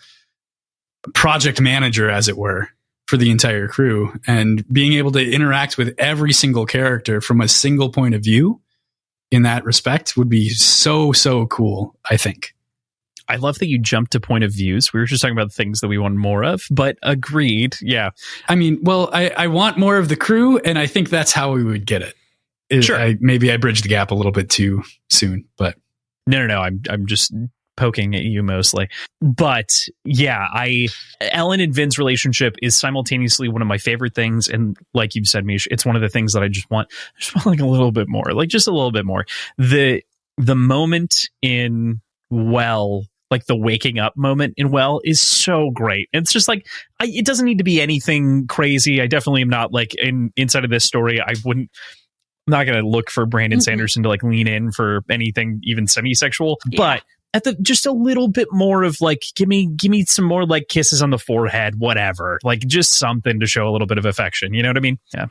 project manager, as it were, for the entire crew, and being able to interact with every single character from a single point of view in that respect would be so cool, I think. I love that you jumped to point of views. We were just talking about things that we want more of, but agreed. Yeah. I mean, well, I want more of the crew, and I think that's how we would get it. Sure. Maybe I bridged the gap a little bit too soon, but no. I'm just poking at you mostly. But yeah, Ellen and Vin's relationship is simultaneously one of my favorite things. And like you've said, Mish, it's one of the things that I just want like a little bit more, like just a little bit more. The moment in Well, like the waking up moment in Well, is so great. It's just like, it doesn't need to be anything crazy. I definitely am not like inside of this story. I'm not going to look for Brandon Sanderson to like lean in for anything even semi-sexual, but at just a little bit more of like, give me some more like kisses on the forehead, whatever, like just something to show a little bit of affection. You know what I mean? Yeah.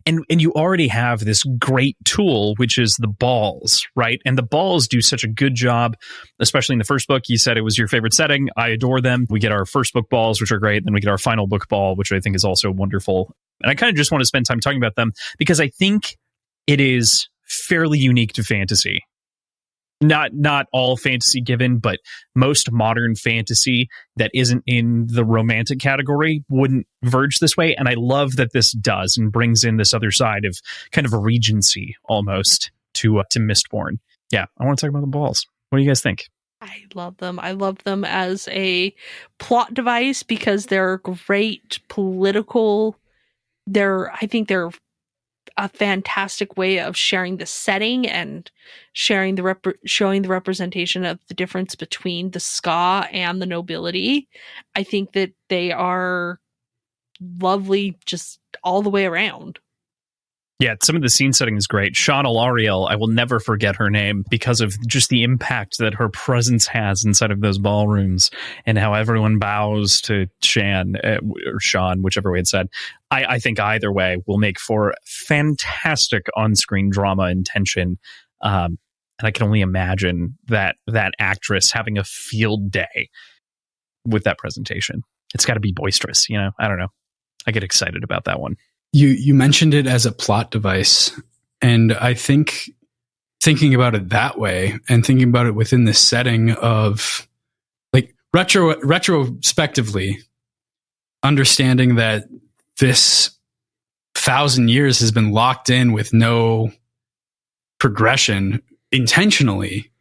And you already have this great tool, which is the balls, right? And the balls do such a good job, especially in the first book. You said it was your favorite setting. I adore them. We get our first book balls, which are great. Then we get our final book ball, which I think is also wonderful. And I kind of just want to spend time talking about them because I think it is fairly unique to fantasy. Not all fantasy given, but most modern fantasy that isn't in the romantic category wouldn't verge this way. And I love that this does and brings in this other side of kind of a regency almost to Mistborn. Yeah, I want to talk about the balls. What do you guys think? I love them. I love them as a plot device because they're great political. I think they're a fantastic way of sharing the setting and sharing showing the representation of the difference between the ska and the nobility. I think that they are lovely just all the way around. Yeah, some of the scene setting is great. Sean Alariel, I will never forget her name because of just the impact that her presence has inside of those ballrooms and how everyone bows to Shan or Sean, whichever way it's said. I think either way will make for fantastic on-screen drama and tension. And I can only imagine that actress having a field day with that presentation. It's got to be boisterous, you know? I don't know. I get excited about that one. You mentioned it as a plot device, and I think thinking about it that way and thinking about it within the setting of like retrospectively understanding that this 1,000 years has been locked in with no progression intentionally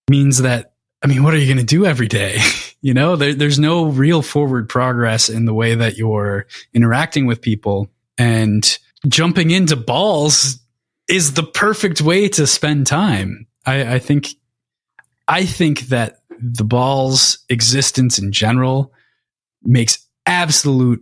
means that, I mean, what are you going to do every day? You know, there's no real forward progress in the way that you're interacting with people. And jumping into balls is the perfect way to spend time. I think that the balls' existence in general makes absolute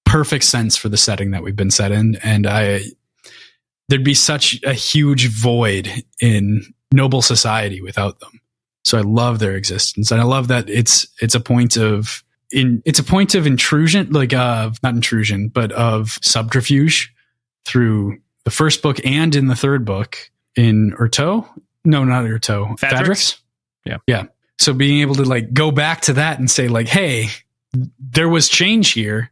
perfect sense for the setting that we've been set in. And there'd be such a huge void in noble society without them. So I love their existence. And I love that it's a point of intrusion, like not intrusion, but of subterfuge through the first book and in the third book in Urto. No, not Urto. Fadrix. Yeah. So being able to like go back to that and say like, hey, there was change here.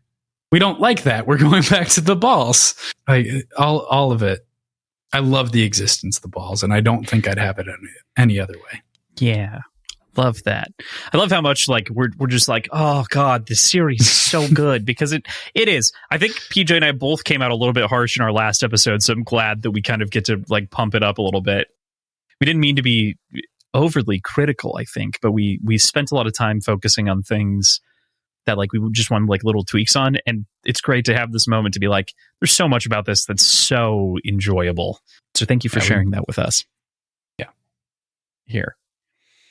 We don't like that. We're going back to the balls. Like all of it. I love the existence of the balls, and I don't think I'd have it any other way. Yeah. Love that. I love how much like we're just like, oh god, this series is so good because it is. I think PJ and I both came out a little bit harsh in our last episode, so I'm glad that we kind of get to like pump it up a little bit. We didn't mean to be overly critical, I think, but we spent a lot of time focusing on things that like we just want like little tweaks on, and it's great to have this moment to be like, there's so much about this that's so enjoyable. So thank you for sharing that with us. Yeah. Here.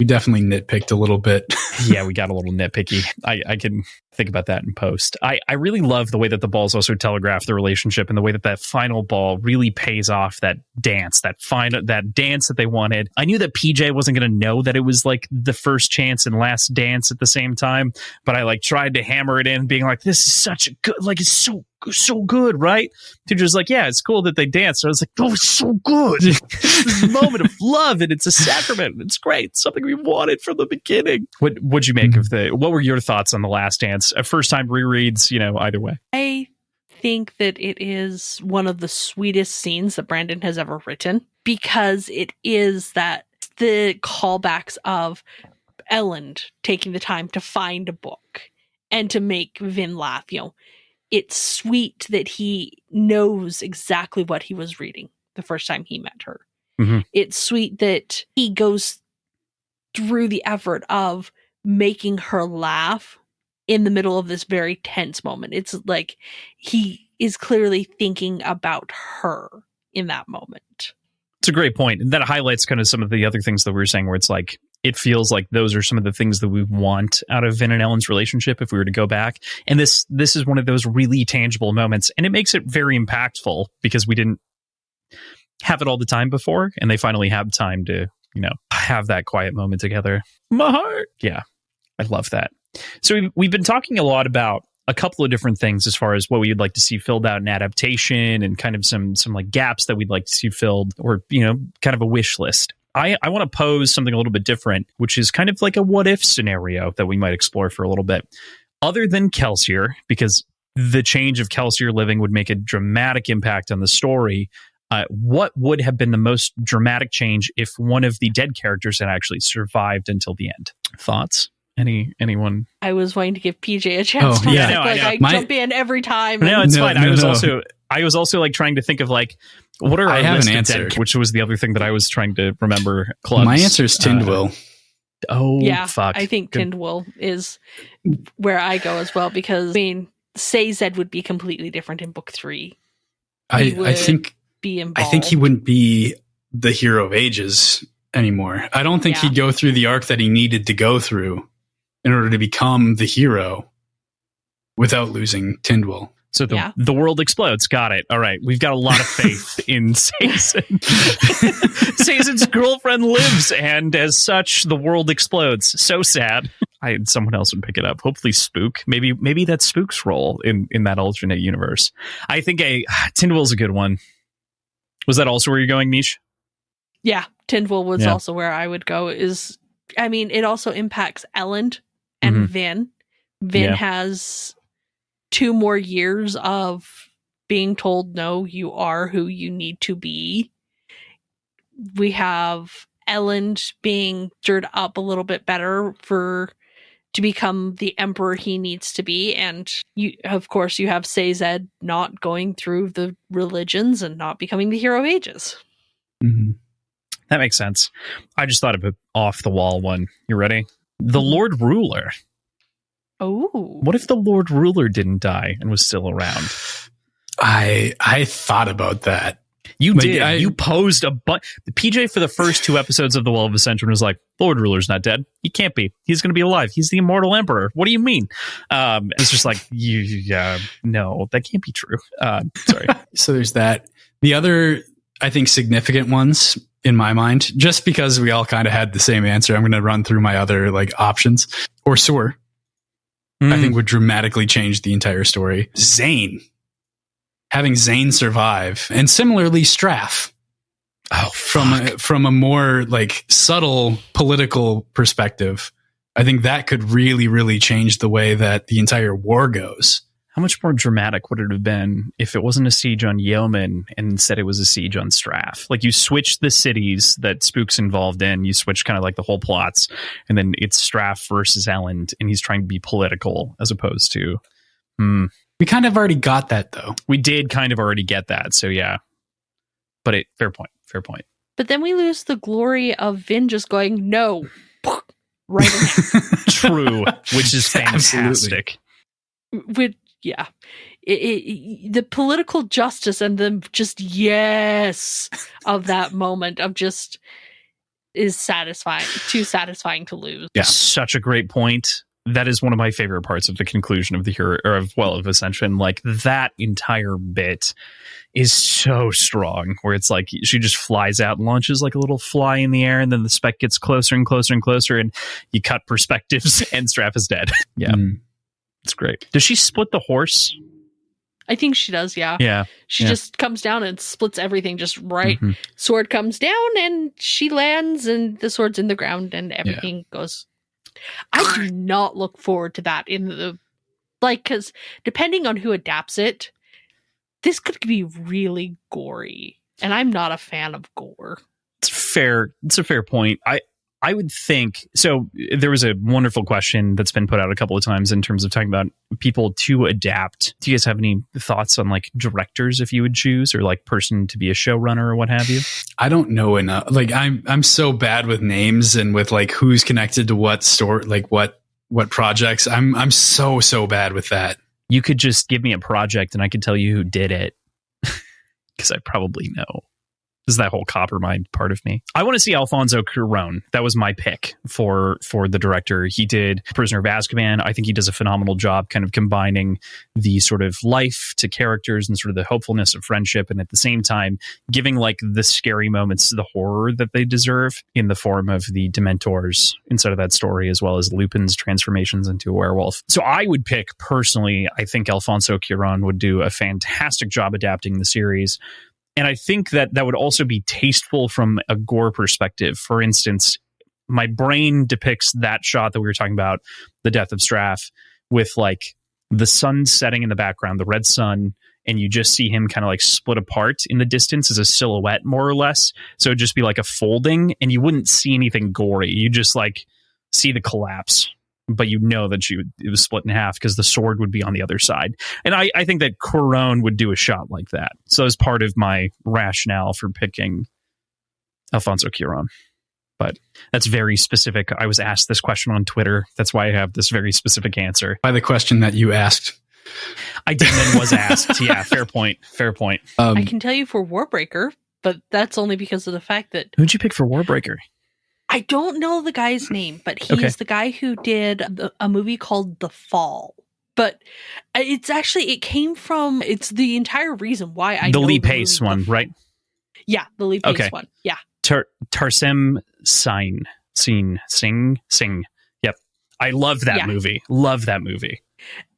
We definitely nitpicked a little bit. Yeah, we got a little nitpicky. I can think about that in post. I really love the way that the balls also telegraph the relationship and the way that final ball really pays off that dance, that dance that they wanted. I knew that PJ wasn't going to know that it was like the first chance and last dance at the same time, but I like tried to hammer it in, being like, this is such a good, like it's so good, right? Teacher's like, yeah, it's cool that they dance. So I was like, oh, it's so good. This moment of love, and it's a sacrament. It's great. It's something we wanted from the beginning. What'd you make of what were your thoughts on The Last Dance? First time rereads, you know, either way. I think that it is one of the sweetest scenes that Brandon has ever written because it is that the callbacks of Elend taking the time to find a book and to make Vin laugh, you know. It's sweet that he knows exactly what he was reading the first time he met her. Mm-hmm. It's sweet that he goes through the effort of making her laugh in the middle of this very tense moment. It's like he is clearly thinking about her in that moment. It's a great point. And that highlights kind of some of the other things that we were saying where it's like, it feels like those are some of the things that we want out of Vin and Ellen's relationship if we were to go back. And this is one of those really tangible moments. And it makes it very impactful because we didn't have it all the time before. And they finally have time to, you know, have that quiet moment together. My heart. Yeah, I love that. So we've been talking a lot about a couple of different things as far as what we'd like to see filled out in adaptation and kind of some like gaps that we'd like to see filled, or, you know, kind of a wish list. I want to pose something a little bit different, which is kind of like a what if scenario that we might explore for a little bit. Other than Kelsier, because the change of Kelsier living would make a dramatic impact on the story. What would have been the most dramatic change if one of the dead characters had actually survived until the end? Thoughts? Anyone? I was waiting to give PJ a chance. Oh, yeah, no, I jump in every time. No, it's fine. I was also like trying to think of like what are I our have list an of answer, dead, which was the other thing that I was trying to remember. Clubs. My answer is Tindwyl. Fuck. I think Tindwyl is where I go as well, because I mean, Sazed would be completely different in book 3. I think be involved. I think he wouldn't be the hero of ages anymore. I don't think he'd go through the arc that he needed to go through in order to become the hero without losing Tindwyl. So the world explodes. Got it. All right. We've got a lot of faith in Sazed. Sazed's girlfriend lives, and as such, the world explodes. So sad. Someone else would pick it up. Hopefully Spook. Maybe that's Spook's role in that alternate universe. I think Tindwyl's a good one. Was that also where you're going, Mish? Yeah, Tindwyl was also where I would go. It also impacts Elend and Vin. Vin has 2 more years of being told, no, you are who you need to be. We have Elend being stirred up a little bit better to become the emperor he needs to be. And you have Sazed not going through the religions and not becoming the hero of ages. Mm-hmm. That makes sense. I just thought of an off the wall one. You ready? The Lord Ruler. Oh, what if the Lord Ruler didn't die and was still around? I thought about that. You did. You posed a PJ for the first 2 episodes of The Wall of Ascension was like, Lord Ruler's not dead. He can't be. He's going to be alive. He's the immortal emperor. What do you mean? It's just like, no, that can't be true. Sorry. So there's that. The other, I think, significant ones in my mind, just because we all kind of had the same answer, I'm going to run through my other options. Or Soar, I think would dramatically change the entire story. Zane. Having Zane survive, and similarly Straff. From a more subtle political perspective, I think that could really, really change the way that the entire war goes. How much more dramatic would it have been if it wasn't a siege on Yeoman and instead it was a siege on Straff? You switch the cities that Spook's involved in, you switch kind of the whole plots, and then it's Straff versus Elend, and he's trying to be political as opposed to... We kind of already got that, though. We did kind of already get that, so yeah. But fair point. But then we lose the glory of Vin just going, no. Right in there. True, which is fantastic. The political justice and the just yes of that moment of just is satisfying, too satisfying to lose. Yeah, such a great point. That is one of my favorite parts of the conclusion of the hero, or of Ascension. That entire bit is so strong, where it's she just flies out and launches like a little fly in the air, and then the spec gets closer and closer and closer, and you cut perspectives, and Straff is dead. Yeah, it's great. Does she split the horse? I think she does. Yeah. Yeah. She just comes down and splits everything just right. Mm-hmm. Sword comes down, and she lands, and the sword's in the ground, and everything goes. I do not look forward to that in the because depending on who adapts it, this could be really gory, and I'm not a fan of gore. It's fair. It's a fair point. I would think so. There was a wonderful question that's been put out a couple of times in terms of talking about people to adapt. Do you guys have any thoughts on directors if you would choose, or person to be a showrunner or what have you? I don't know enough. I'm so bad with names and with who's connected to what story, what projects. I'm so bad with that. You could just give me a project and I could tell you who did it because I probably know. This is that whole Coppermind part of me. I want to see Alfonso Cuarón. That was my pick for the director. He did Prisoner of Azkaban. I think he does a phenomenal job kind of combining the sort of life to characters and sort of the hopefulness of friendship, and at the same time giving like the scary moments, the horror that they deserve in the form of the Dementors inside of that story, as well as Lupin's transformations into a werewolf. So I would pick, personally, I think Alfonso Cuarón would do a fantastic job adapting the series. And I think that would also be tasteful from a gore perspective. For instance, my brain depicts that shot that we were talking about, the death of Straff, with like the sun setting in the background, the red sun, and you just see him kind of like split apart in the distance as a silhouette, more or less. So it'd just be like a folding, and you wouldn't see anything gory. You just like see the collapse. But you know that it was split in half because the sword would be on the other side. And I think that Cuarón would do a shot like that. So as part of my rationale for picking Alfonso Cuarón. But that's very specific. I was asked this question on Twitter. That's why I have this very specific answer. By the question that you asked. I did and was asked. Yeah, fair point. Fair point. I can tell you for Warbreaker, but that's only because of the fact that... Who'd you pick for Warbreaker? I don't know the guy's name, but he's the guy who did a movie called The Fall. But it came from, it's the entire reason why I know the Lee Pace one, right? Yeah, the Lee Pace one. Yeah. Tarsem Singh. Yep. I love that movie. Love that movie.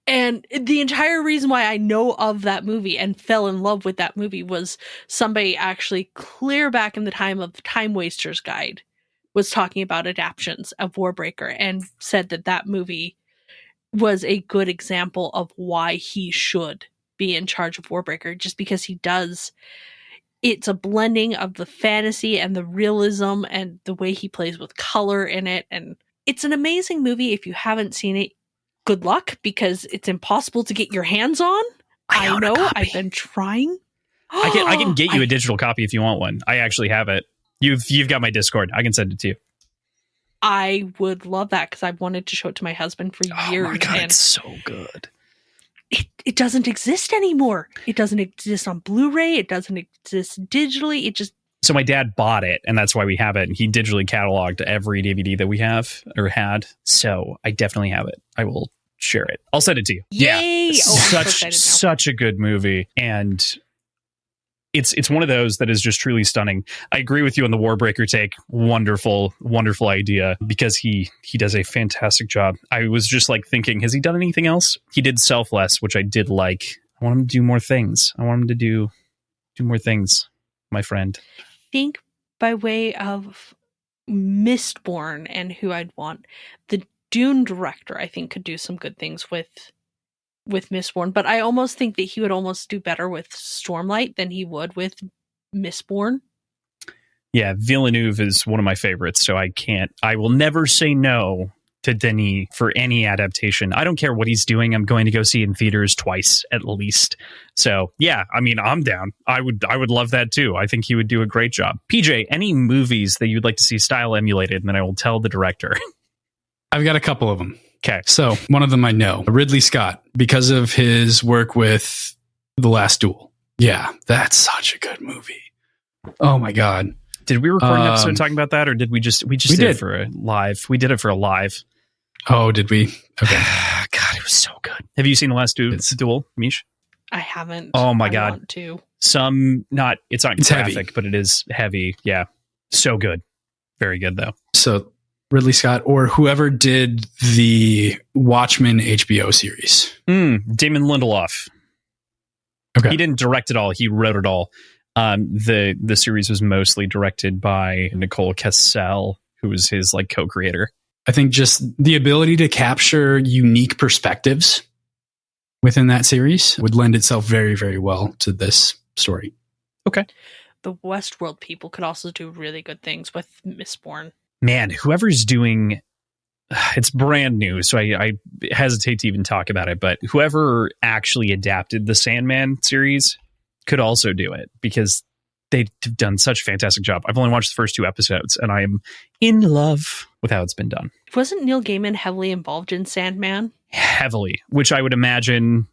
And the entire reason why I know of that movie and fell in love with that movie was somebody actually clear back in the time of the Time Wasters Guide was talking about adaptions of Warbreaker and said that movie was a good example of why he should be in charge of Warbreaker, just because he does. It's a blending of the fantasy and the realism and the way he plays with color in it. And it's an amazing movie. If you haven't seen it, good luck, because it's impossible to get your hands on. I know. I've been trying. I can get you a digital copy if you want one. I actually have it. You've got my Discord. I can send it to you. I would love that, because I've wanted to show it to my husband for years. Oh my God, it's so good. It doesn't exist anymore. It doesn't exist on Blu-ray. It doesn't exist digitally. It just... So my dad bought it, and that's why we have it. And he digitally cataloged every DVD that we have or had. So I definitely have it. I will share it. I'll send it to you. Yay! Yeah, such a good movie. And it's one of those that is just truly stunning. I agree with you on the Warbreaker take. Wonderful, wonderful idea, because he does a fantastic job. I was just like thinking, has he done anything else? He did Selfless, which I did like. I want him to do more things. I want him to do more things, my friend. I think by way of Mistborn and who I'd want, the Dune director, I think, could do some good things with Mistborn, but I almost think that he would almost do better with Stormlight than he would with Mistborn. Yeah, Villeneuve is one of my favorites, so I will never say no to Denis for any adaptation. I don't care what he's doing. I'm going to go see it in theaters twice at least. So yeah, I mean, I'm down. I would love that too. I think he would do a great job. PJ, any movies that you'd like to see style emulated? And then I will tell the director. I've got a couple of them. Okay. So one of them I know, Ridley Scott, because of his work with The Last Duel. Yeah, that's such a good movie. Oh my God. Did we record an episode talking about that, or did we did it for a live? We did it for a live. Oh, did we? Okay. God, it was so good. Have you seen The Last Duel, Mish? I haven't. Oh my God. I want to. It's not graphic, heavy, but it is heavy. Yeah. So good. Very good though. So Ridley Scott, or whoever did the Watchmen HBO series. Damon Lindelof. Okay. He didn't direct it all. He wrote it all. The series was mostly directed by Nicole Kassell, who was his like co-creator. I think just the ability to capture unique perspectives within that series would lend itself very, very well to this story. Okay. The Westworld people could also do really good things with Mistborn. Man, whoever's doing, it's brand new, so I hesitate to even talk about it, but whoever actually adapted the Sandman series could also do it, because they've done such a fantastic job. I've only watched the first 2 episodes, and I am in love with how it's been done. Wasn't Neil Gaiman heavily involved in Sandman? Heavily, which I would imagine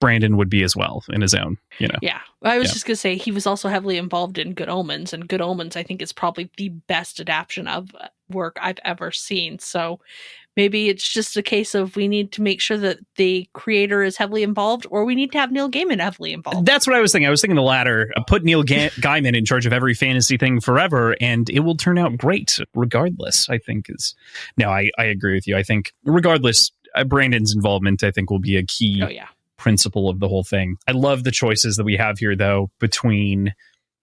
Brandon would be as well in his own, Yeah. I was just going to say he was also heavily involved in Good Omens, and Good Omens, I think, is probably the best adaptation of work I've ever seen. So maybe it's just a case of we need to make sure that the creator is heavily involved, or we need to have Neil Gaiman heavily involved. That's what I was thinking. I was thinking the latter. Put Neil Gaiman in charge of every fantasy thing forever, and it will turn out great regardless, I think is... No, I agree with you. I think regardless, Brandon's involvement, I think, will be a key principle of the whole thing. I love the choices that we have here, though, between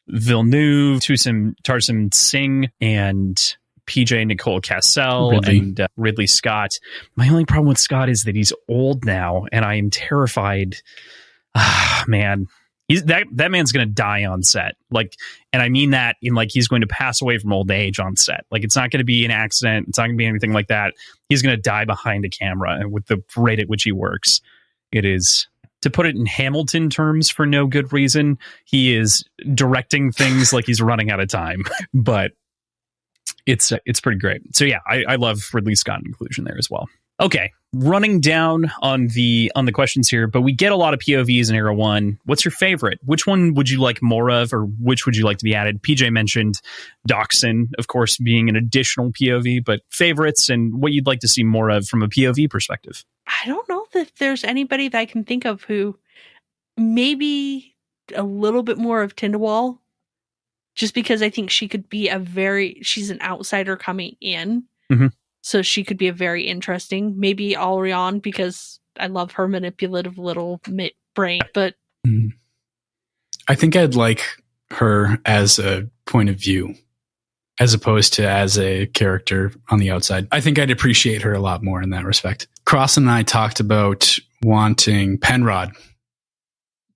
Villeneuve, Tarsim Singh, and PJ Nicole Cassell and Ridley Scott. My only problem with Scott is that he's old now, and I am terrified. Man, that man's going to die on set. And I mean that in he's going to pass away from old age on set. It's not going to be an accident. It's not going to be anything like that. He's going to die behind a camera, and with the rate at which he works, it is, to put it in Hamilton terms for no good reason, he is directing things like he's running out of time. But it's pretty great. So yeah, I love Ridley Scott inclusion there as well. Okay, running down on the questions here, but we get a lot of POVs in Era 1. What's your favorite? Which one would you like more of, or which would you like to be added? PJ mentioned Doxson, of course, being an additional POV, but favorites and what you'd like to see more of from a POV perspective. I don't know if there's anybody that I can think of who maybe a little bit more of Tindawal, just because I think she could be she's an outsider coming in. Mm-hmm. So she could be a very interesting, maybe Alrion, because I love her manipulative little brain. But I think I'd like her as a point of view, as opposed to as a character on the outside. I think I'd appreciate her a lot more in that respect. Cross and I talked about wanting Penrod,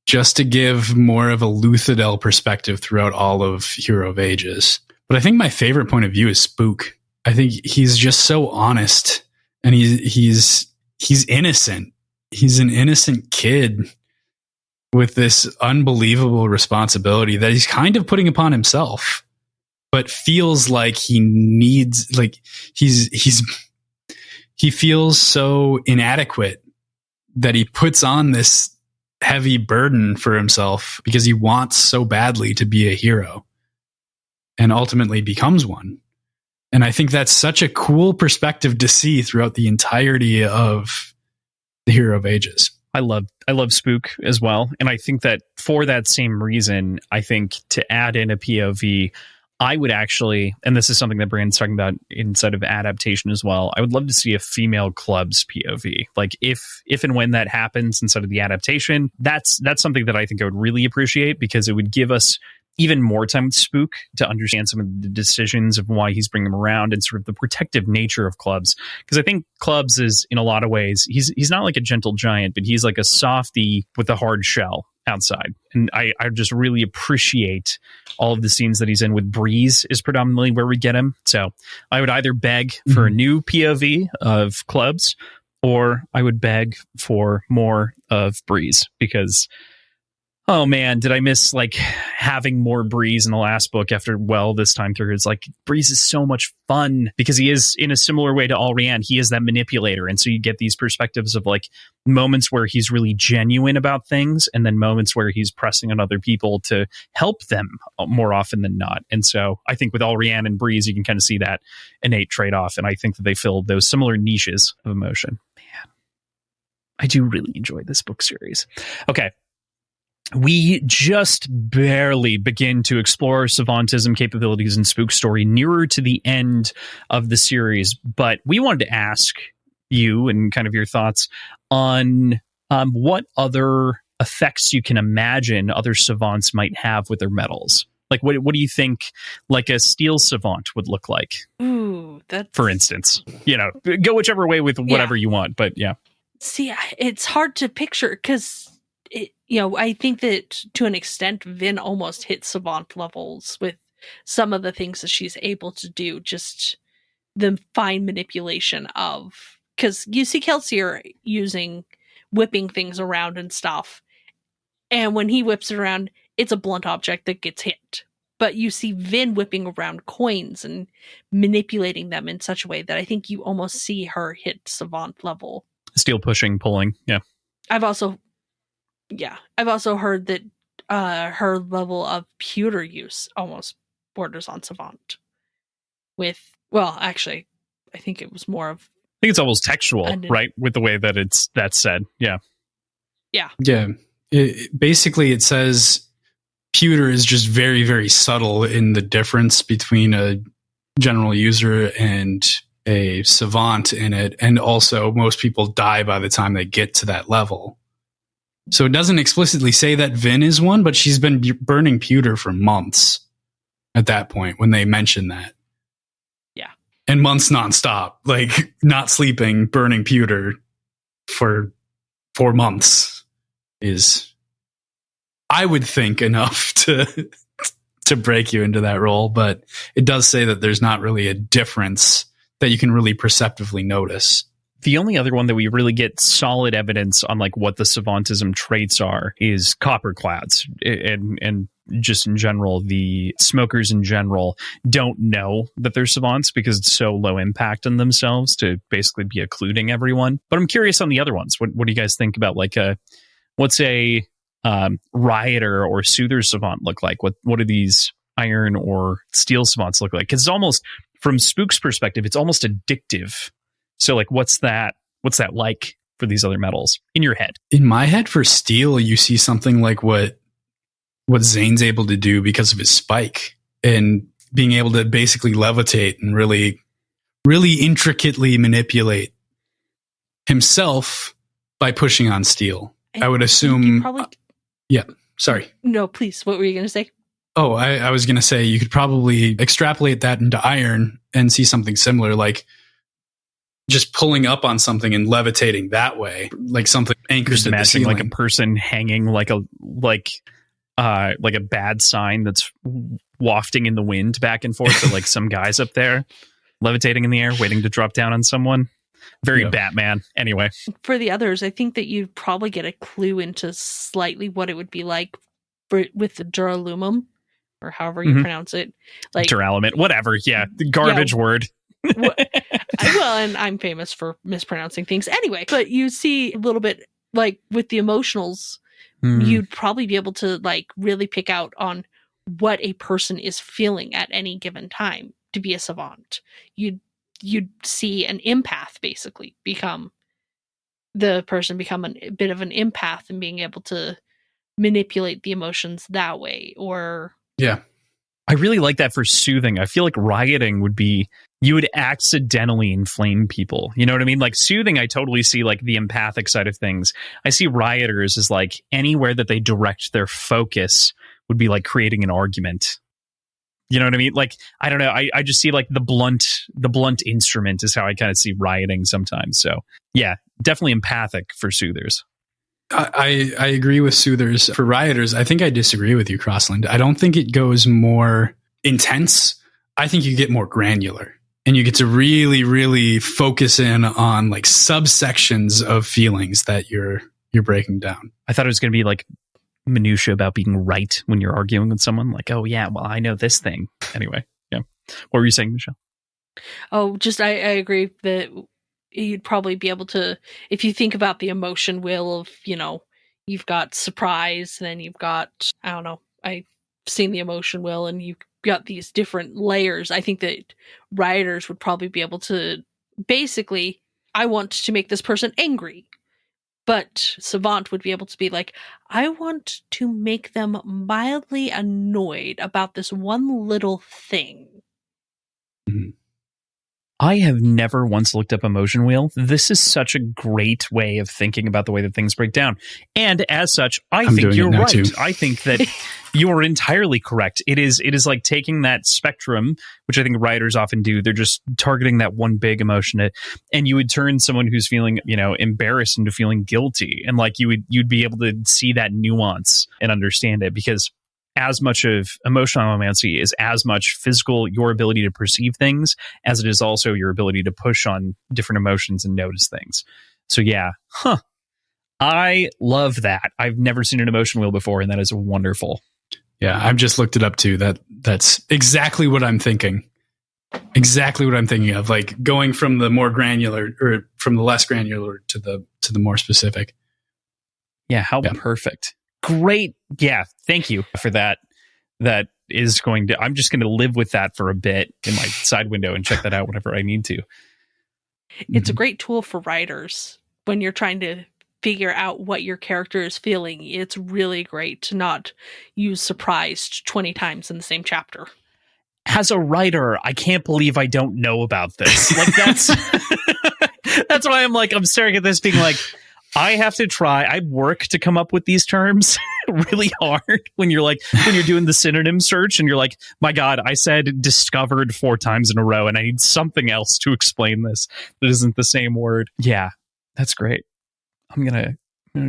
just to give more of a Luthadel perspective throughout all of Hero of Ages. But I think my favorite point of view is Spook. I think he's just so honest, and he's innocent. He's an innocent kid with this unbelievable responsibility that he's kind of putting upon himself, but feels like he needs, he feels so inadequate that he puts on this heavy burden for himself because he wants so badly to be a hero and ultimately becomes one. And I think that's such a cool perspective to see throughout the entirety of the Hero of Ages. I love Spook as well. And I think that for that same reason, I think to add in a POV, I would actually, and this is something that Brandon's talking about inside of adaptation as well, I would love to see a female club's POV. If and when that happens inside of the adaptation, that's something that I think I would really appreciate, because it would give us even more time with Spook to understand some of the decisions of why he's bringing them around and sort of the protective nature of Clubs. Because I think Clubs is, in a lot of ways, he's not like a gentle giant, but he's like a softie with a hard shell outside. And I just really appreciate all of the scenes that he's in with Breeze is predominantly where we get him. So I would either beg for a new POV of Clubs, or I would beg for more of Breeze, because oh man, did I miss having more Breeze in the last book after this time through. It's Breeze is so much fun because he is, in a similar way to Alrian, he is that manipulator. And so you get these perspectives of moments where he's really genuine about things, and then moments where he's pressing on other people to help them more often than not. And so I think with Alrian and Breeze, you can kind of see that innate trade-off. And I think that they fill those similar niches of emotion. Man, I do really enjoy this book series. Okay. We just barely begin to explore savantism capabilities in Spook Story nearer to the end of the series, but we wanted to ask you and kind of your thoughts on what other effects you can imagine other savants might have with their metals. What do you think a steel savant would look like? Ooh, for instance, go whichever way with whatever you want, but yeah. See, it's hard to picture because I think that to an extent, Vin almost hits savant levels with some of the things that she's able to do, just the fine manipulation of, because you see Kelsier whipping things around and stuff. And when he whips it around, it's a blunt object that gets hit. But you see Vin whipping around coins and manipulating them in such a way that I think you almost see her hit savant level. Steel pushing, pulling. Yeah. I've also Yeah. I've also heard that her level of pewter use almost borders on savant. Actually, I think it was more of... I think it's almost textual, right? With the way that that's said. Yeah. Yeah. Yeah. Basically, it says pewter is just very, very subtle in the difference between a general user and a savant in it. And also, most people die by the time they get to that level. So it doesn't explicitly say that Vin is one, but she's been burning pewter for months at that point when they mention that. Yeah. And months nonstop, like not sleeping, burning pewter for 4 months is, I would think, enough to break you into that role. But it does say that there's not really a difference that you can really perceptively notice. The only other one that we really get solid evidence on like what the savantism traits are is copperclads, and just in general, the smokers in general don't know that they're savants because it's so low impact on themselves to basically be occluding everyone. But I'm curious on the other ones. What do you guys think about like what's a rioter or soother savant look like? What do these iron or steel savants look like? Because it's almost, from Spook's perspective, it's almost addictive. So like, what's that like for these other metals in your head? In my head, for steel, you see something like what Zane's able to do because of his spike and being able to basically levitate and really, really intricately manipulate himself by pushing on steel. I would assume. Yeah. Sorry. No, please. What were you going to say? Oh, I was going to say you could probably extrapolate that into iron and see something similar, like just pulling up on something and levitating that way, like something anchors to the ceiling. Like a person hanging like a bad sign that's wafting in the wind back and forth. So like some guys up there levitating in the air, waiting to drop down on someone. Very Batman. Anyway, for the others, I think that you'd probably get a clue into slightly what it would be like with the duralumum, or however you pronounce it, like duralumin, whatever. Yeah, the garbage word. Well, and I'm famous for mispronouncing things anyway. But you see a little bit like with the emotionals, you'd probably be able to like really pick out on what a person is feeling at any given time to be a savant. You'd see an empath basically become a bit of an empath and being able to manipulate the emotions that way. Or I really like that for soothing. I feel like rioting would be, you would accidentally inflame people. You know what I mean? Like soothing, I totally see like the empathic side of things. I see rioters as like anywhere that they direct their focus would be like creating an argument. You know what I mean? Like, I don't know. I just see like the blunt instrument is how I kind of see rioting sometimes. So yeah, definitely empathic for soothers. I agree with soothers. For rioters, I think I disagree with you, Crossland. I don't think it goes more intense. I think you get more granular and you get to really, really focus in on like subsections of feelings that you're breaking down. I thought it was going to be like minutia about being right when you're arguing with someone. Like, oh yeah, well, I know this thing. Anyway, yeah. What were you saying, Michelle? Oh, just I agree that you'd probably be able to, if you think about the emotion wheel of, you've got surprise, and then you've got, I don't know, I've seen the emotion wheel, and you've got these different layers. I think that rioters would probably be able to basically, I want to make this person angry. But savant would be able to be like, I want to make them mildly annoyed about this one little thing. Mm-hmm. I have never once looked up emotion wheel. This is such a great way of thinking about the way that things break down. And as such, I think you're right. Too. I think that you are entirely correct. It is like taking that spectrum, which I think writers often do. They're just targeting that one big emotion, and you would turn someone who's feeling, embarrassed into feeling guilty. And like you'd be able to see that nuance and understand it, because as much of emotional allomancy is as much physical, your ability to perceive things, as it is also your ability to push on different emotions and notice things. So yeah, I love that. I've never seen an emotion wheel before, and that is wonderful. Yeah, I've just looked it up too. That's exactly what I'm thinking. Exactly what I'm thinking of, like going from the more granular, or from the less granular to the more specific. Yeah, how perfect. Great. Yeah, thank you for that. That is going to, I'm just going to live with that for a bit in my side window and check that out whenever I need to. It's a great tool for writers when you're trying to figure out what your character is feeling. It's really great to not use surprised 20 times in the same chapter. As a writer, I can't believe I don't know about this. Like that's that's why I'm staring at this being like, I have to try. I work to come up with these terms really hard when you're doing the synonym search and you're like, my God, I said discovered 4 times in a row and I need something else to explain this that isn't the same word. Yeah, that's great. I'm gonna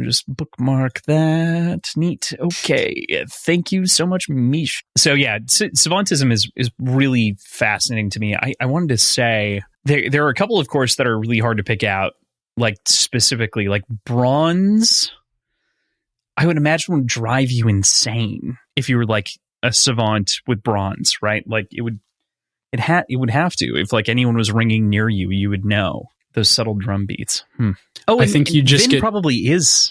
just bookmark that. Neat. Okay. Thank you so much, Mish. So yeah, savantism is really fascinating to me. I wanted to say there are a couple, of course, that are really hard to pick out. Like specifically, like bronze, I would imagine would drive you insane if you were like a savant with bronze, right? Like it would have to. If like anyone was ringing near you, you would know those subtle drum beats. Oh, I think you just Vin probably is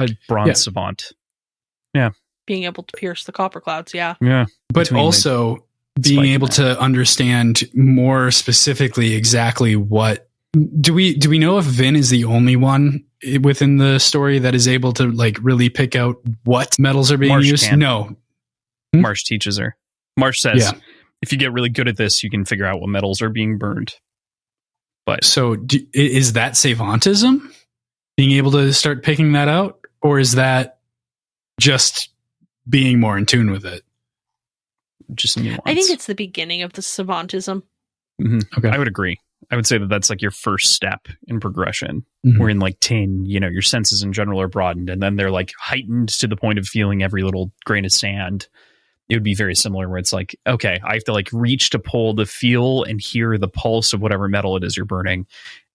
a bronze savant. Yeah, being able to pierce the copper clouds. Yeah, but also being able to understand more specifically exactly what. Do we know if Vin is the only one within the story that is able to like really pick out what metals are being used? Can. No. Marsh teaches her. Marsh says, if you get really good at this, you can figure out what metals are being burned. But so is that savantism? Being able to start picking that out? Or is that just being more in tune with it? Just nuance. I think it's the beginning of the savantism. Mm-hmm. Okay. I would agree. I would say that that's like your first step in progression. Mm-hmm. Where in like 10, your senses in general are broadened and then they're like heightened to the point of feeling every little grain of sand. It would be very similar where it's like, okay, I have to like reach to pull to feel and hear the pulse of whatever metal it is you're burning.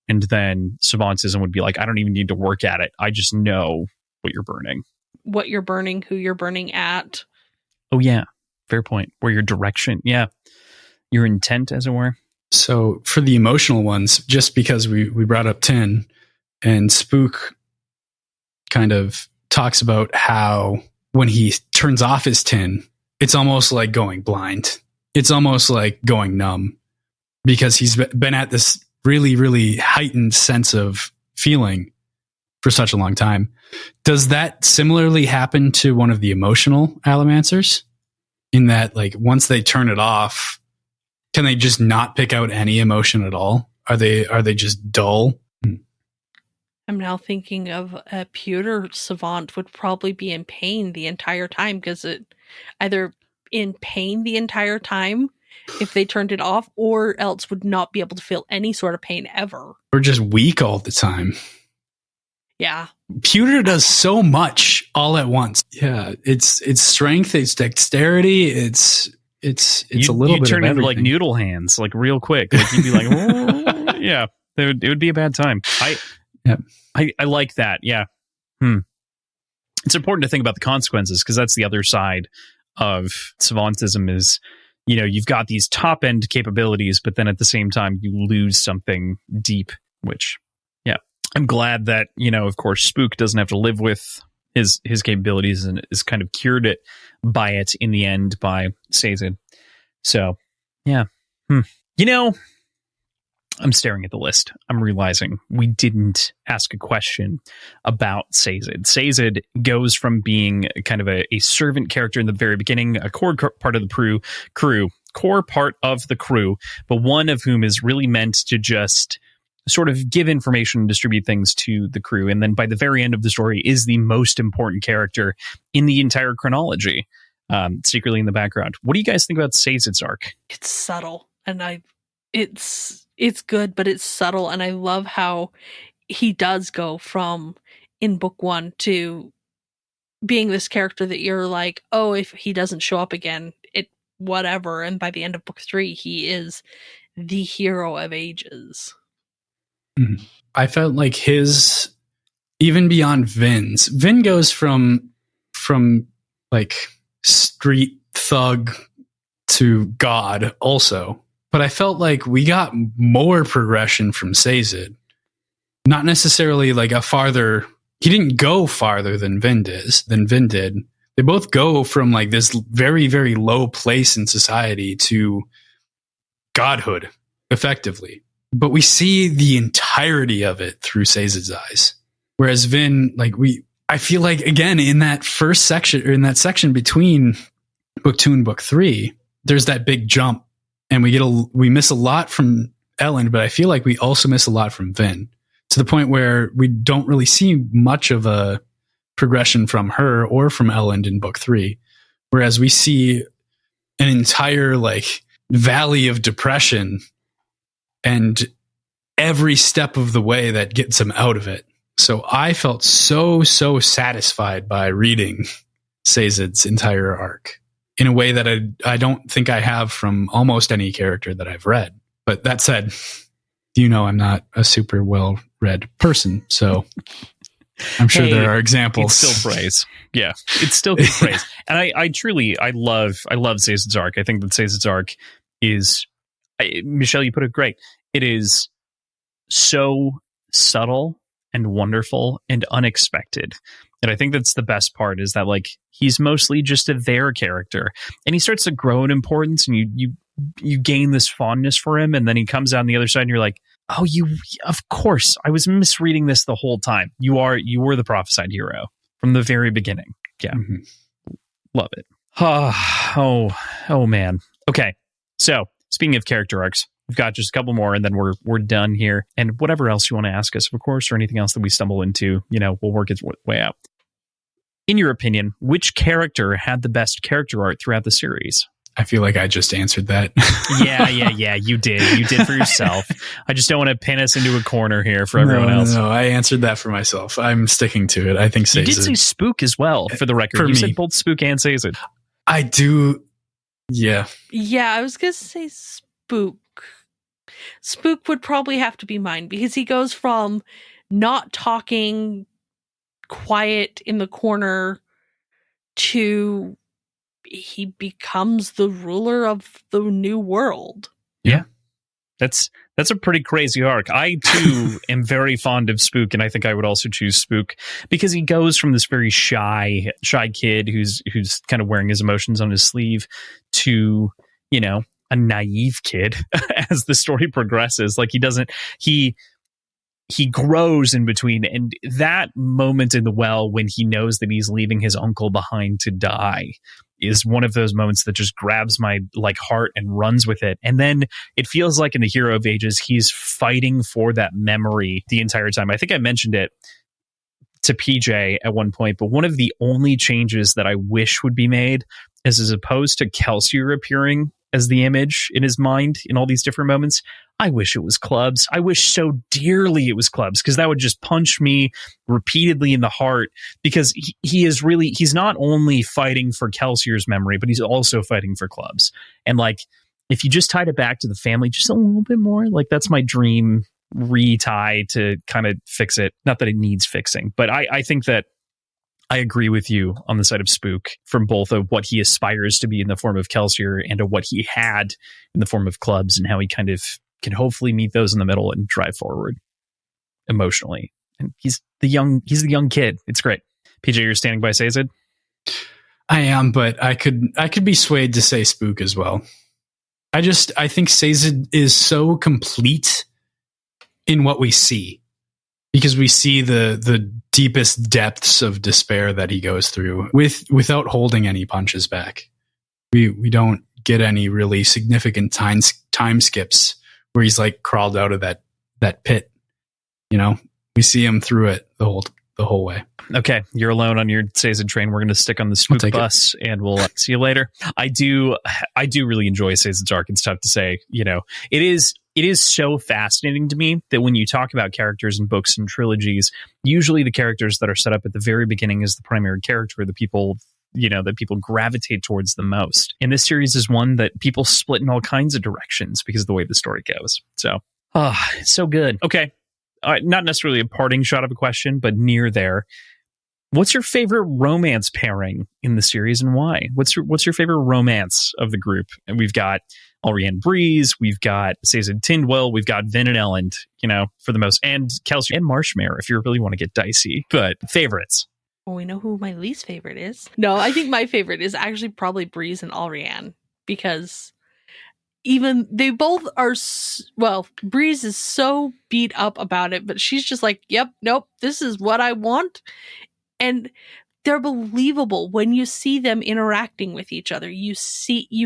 And then savantism would be like, I don't even need to work at it. I just know what you're burning. What you're burning, who you're burning at. Oh yeah. Fair point. Where your direction. Yeah. Your intent, as it were. So for the emotional ones, just because we brought up tin, and Spook kind of talks about how when he turns off his tin, it's almost like going blind. It's almost like going numb because he's been at this really, really heightened sense of feeling for such a long time. Does that similarly happen to one of the emotional allomancers in that like once they turn it off, can they just not pick out any emotion at all? Are they just dull? I'm now thinking of a pewter savant would probably be in pain the entire time because it either in pain the entire time if they turned it off or else would not be able to feel any sort of pain ever. Or just weak all the time. Yeah. Pewter does so much all at once. Yeah. It's strength, it's dexterity, it's a little bit turn of into like everything. noodle hands, like real quick. Like you'd be like, oh, yeah, it would be a bad time. I like that. Yeah. It's important to think about the consequences because that's the other side of savantism is, you've got these top end capabilities, but then at the same time you lose something deep, which, yeah, I'm glad that, of course, Spook doesn't have to live with his capabilities and is kind of cured it by it in the end by Sazed. So, yeah. I'm staring at the list. I'm realizing we didn't ask a question about Sazed. Sazed goes from being kind of a servant character in the very beginning, a core part of the crew, but one of whom is really meant to just sort of give information and distribute things to the crew. And then by the very end of the story is the most important character in the entire chronology, secretly in the background. What do you guys think about Sazed's arc? It's subtle and it's good, but it's subtle. And I love how he does go from in book 1 to being this character that you're like, oh, if he doesn't show up again, whatever. And by the end of book 3, he is the hero of ages. I felt like his, even beyond Vin's, Vin goes from like street thug to God also. But I felt like we got more progression from Sazed. Not necessarily like a farther he didn't go farther than Vin did. They both go from like this very, very low place in society to godhood, effectively. But we see the entirety of it through Sazed's eyes. Whereas Vin, I feel like, again, in that first section, or in that section between book 2 and book 3, there's that big jump, and we miss a lot from Ellen, but I feel like we also miss a lot from Vin, to the point where we don't really see much of a progression from her or from Ellen in book 3. Whereas we see an entire valley of depression and every step of the way that gets him out of it. So I felt so satisfied by reading Sazed's entire arc in a way that I don't think I have from almost any character that I've read. But that said, I'm not a super well-read person, so I'm sure there are examples. It's still praise. Yeah, it's still good praise. And I love Sazed's arc. I think that Sazed's arc is, Michelle, you put it great. It is so subtle and wonderful and unexpected. And I think that's the best part, is that he's mostly just a there character, and he starts to grow in importance, and you gain this fondness for him, and then he comes out on the other side and you're like, oh, of course, I was misreading this the whole time. You were the prophesied hero from the very beginning. Yeah. Mm-hmm. Love it. Oh man. Okay. So speaking of character arcs, we've got just a couple more, and then we're done here. And whatever else you want to ask us, of course, or anything else that we stumble into, we'll work its way out. In your opinion, which character had the best character art throughout the series? I feel like I just answered that. Yeah, you did. You did for yourself. I just don't want to pin us into a corner here for everyone else. No, I answered that for myself. I'm sticking to it. I think Sazed. You did say Spook as well, for the record. You said both Spook and Sazed. I do. Yeah. Yeah, I was going to say Spook. Spook would probably have to be mine, because he goes from not talking, quiet in the corner, to he becomes the ruler of the new world. Yeah. That's a pretty crazy arc. I too am very fond of Spook, and I think I would also choose Spook, because he goes from this very shy kid who's kind of wearing his emotions on his sleeve to, a naive kid as the story progresses. He grows in between, and that moment in the well when he knows that he's leaving his uncle behind to die is one of those moments that just grabs my heart and runs with it. And then it feels like in the Hero of Ages, he's fighting for that memory the entire time. I think I mentioned it to PJ at one point, but one of the only changes that I wish would be made is, as opposed to Kelsier appearing as the image in his mind in all these different moments, I wish it was Clubs. I wish so dearly it was Clubs, because that would just punch me repeatedly in the heart, because he's not only fighting for Kelsier's memory, but he's also fighting for Clubs. And if you just tied it back to the family just a little bit more, that's my dream retie to kind of fix it. Not that it needs fixing, but I think that I agree with you on the side of Spook, from both of what he aspires to be in the form of Kelsier and of what he had in the form of Clubs, and how he kind of can hopefully meet those in the middle and drive forward emotionally. And he's the young kid. It's great. PJ, you're standing by Sazed? I am, but I could be swayed to say Spook as well. I think Sazed is so complete in what we see, because we see the deepest depths of despair that he goes through without holding any punches back. We don't get any really significant time skips where he's crawled out of that pit. We see him through it the whole way. Okay, you're alone on your Sazed train. We're going to stick on the Spook bus, and we'll see you later. I do really enjoy Sazed's arc. It's tough to say. It is so fascinating to me that when you talk about characters in books and trilogies, usually the characters that are set up at the very beginning as the primary character, that people gravitate towards the most. And this series is one that people split in all kinds of directions because of the way the story goes. So, it's so good. Okay. Not necessarily a parting shot of a question, but near there. What's your favorite romance pairing in the series, and why? What's your favorite romance of the group? And we've got Alrianne Breeze, we've got Sazed Tindwell, we've got Vin and Elend, for the most, and Kelsey and Marshmare if you really want to get dicey. But favorites. Well, we know who my least favorite is. No, I think my favorite is actually probably Breeze and Alrianne, because even they both are, Breeze is so beat up about it, but she's just like, yep, nope, this is what I want. And they're believable when you see them interacting with each other. You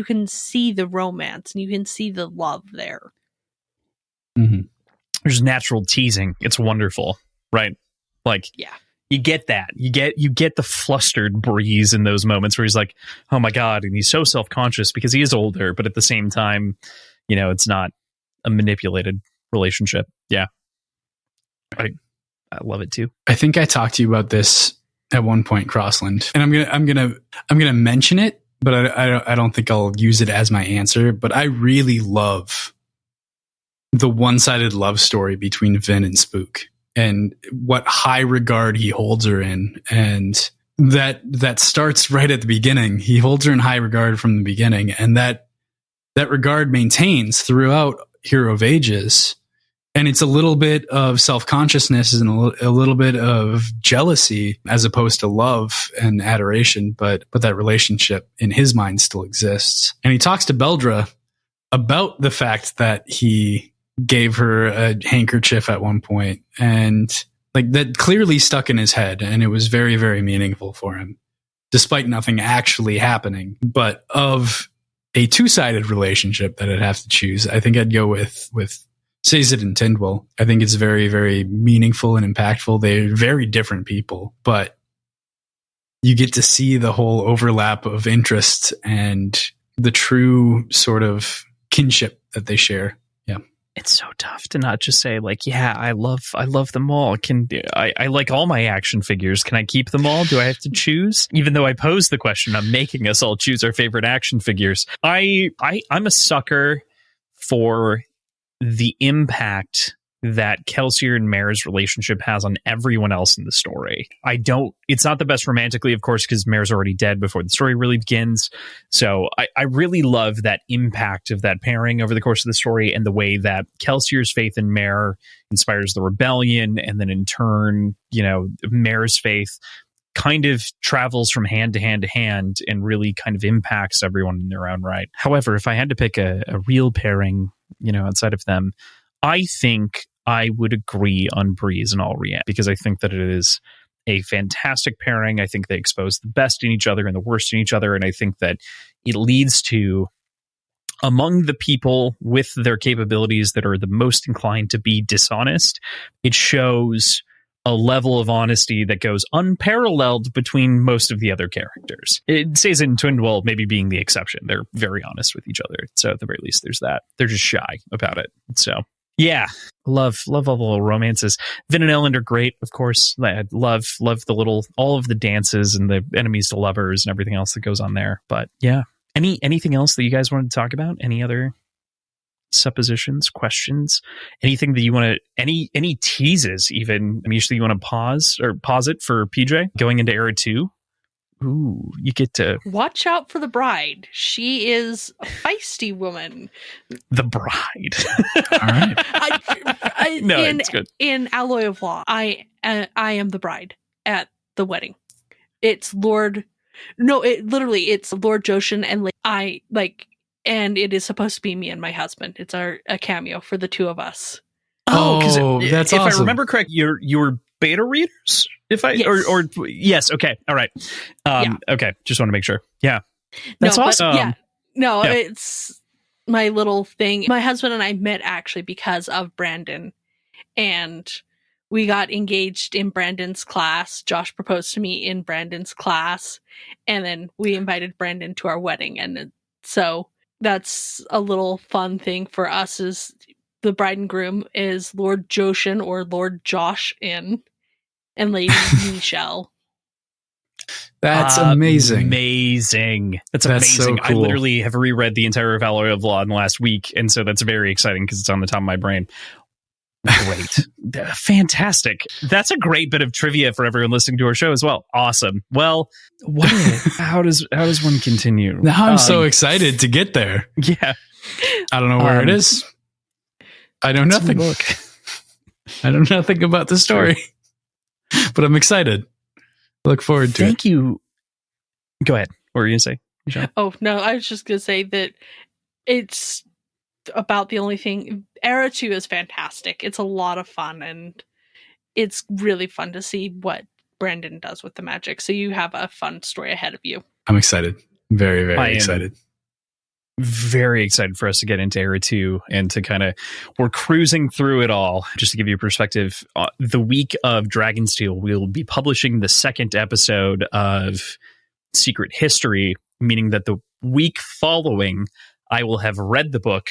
can see the romance and you can see the love there. Mm-hmm. There's natural teasing. It's wonderful, right? Like, yeah. You get that. You get the flustered Breeze in those moments where he's like, oh my God. And he's so self-conscious because he is older, but at the same time, it's not a manipulated relationship. Yeah. I love it too. I think I talked to you about this at one point, Crossland, and I'm gonna mention it, but I don't think I'll use it as my answer. But I really love the one-sided love story between Vin and Spook, and what high regard he holds her in, and that starts right at the beginning. He holds her in high regard from the beginning, and that regard maintains throughout Hero of Ages. And it's a little bit of self-consciousness and a little bit of jealousy as opposed to love and adoration, but that relationship in his mind still exists. And he talks to Beldra about the fact that he gave her a handkerchief at one point, and like that clearly stuck in his head, and it was very, very meaningful for him, despite nothing actually happening. But of a two-sided relationship that I'd have to choose, I think I'd go with Sazed and Tindwell. I think it's very, very meaningful and impactful. They're very different people, but you get to see the whole overlap of interest and the true sort of kinship that they share. Yeah. It's so tough to not just say like, yeah, I love them all. I like all my action figures. Can I keep them all? Do I have to choose? Even though I posed the question, I'm making us all choose our favorite action figures. I'm a sucker for the impact that Kelsier and Mare's relationship has on everyone else in the story. It's not the best romantically, of course, because Mare's already dead before the story really begins. So I really love that impact of that pairing over the course of the story, and the way that Kelsier's faith in Mare inspires the rebellion. And then in turn, Mare's faith kind of travels from hand to hand to hand and really kind of impacts everyone in their own right. However, if I had to pick a real pairing, outside of them, I think I would agree on Breeze and Alrianne, because I think that it is a fantastic pairing. I think they expose the best in each other and the worst in each other. And I think that it leads to, among the people with their capabilities that are the most inclined to be dishonest, it shows a level of honesty that goes unparalleled between most of the other characters. It says in Tindwell maybe being the exception. They're very honest with each other. So at the very least, there's that. They're just shy about it. So yeah, love all the little romances. Vin and Elend are great, of course. I love all of the dances and the enemies to lovers and everything else that goes on there. But yeah, anything else that you guys wanted to talk about? Any other suppositions, questions, anything that you want to, any teases even, Amisha, you want to pause it for PJ going into era 2? Ooh, you get to watch out for the bride. She is a feisty woman. The bride. All right. No, it's good. In Alloy of Law, I am the bride at the wedding. It's Lord Joshin and and it is supposed to be me and my husband. It's a cameo for the two of us. Oh, that's awesome. If I remember correct, you were beta readers? Yes. Okay. All right. Okay. Just want to make sure. Yeah. That's awesome. It's my little thing. My husband and I met actually because of Brandon, and we got engaged in Brandon's class. Josh proposed to me in Brandon's class, and then we invited Brandon to our wedding. And so that's a little fun thing for us, is the bride and groom is Lord Joshin or Lord Josh and Lady Michelle. That's amazing. Amazing. That's amazing. So cool. I literally have reread the entire Alloy of Law in the last week, and so that's very exciting because it's on the top of my brain. Great. Fantastic. That's a great bit of trivia for everyone listening to our show as well. Awesome. Well, how does one continue? Now I'm so excited to get there. Yeah. I don't know where it is. I know nothing. I know nothing about the story, but I'm excited. Look forward to it. Thank you. Go ahead. What were you going to say, Michelle? Oh, no, I was just going to say that it's about the only thing. Era 2 is fantastic. It's a lot of fun, and it's really fun to see what Brandon does with the magic. So you have a fun story ahead of you. I'm excited. Very, very excited. Very excited for us to get into Era 2 and to we're cruising through it all. Just to give you a perspective, the week of Dragonsteel, we'll be publishing the second episode of Secret History, meaning that the week following, I will have read the book,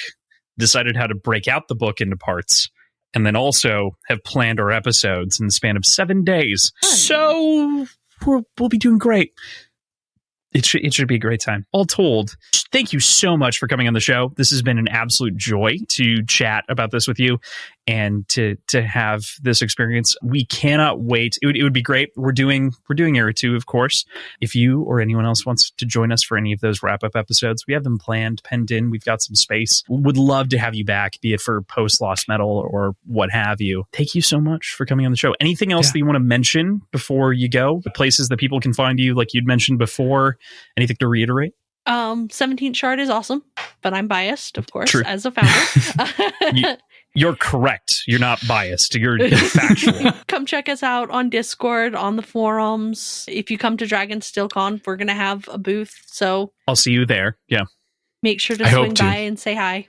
decided how to break out the book into parts, and then also have planned our episodes in the span of 7 days. So we'll be doing great. It should be a great time. All told, thank you so much for coming on the show. This has been an absolute joy to chat about this with you and to have this experience. We cannot wait. It would be great. We're doing Era 2, of course. If you or anyone else wants to join us for any of those wrap-up episodes, we have them planned, penned in. We've got some space. Would love to have you back, be it for post-Lost Metal or what have you. Thank you so much for coming on the show. Anything else that you want to mention before you go? The places that people can find you, like you'd mentioned before. Anything to reiterate? 17th Shard is awesome, but I'm biased, of course, True. as a founder. You're correct. You're not biased. You're factual. Come check us out on Discord, on the forums. If you come to DragonSteelCon, we're going to have a booth. So I'll see you there. Yeah. Make sure to swing by and say hi.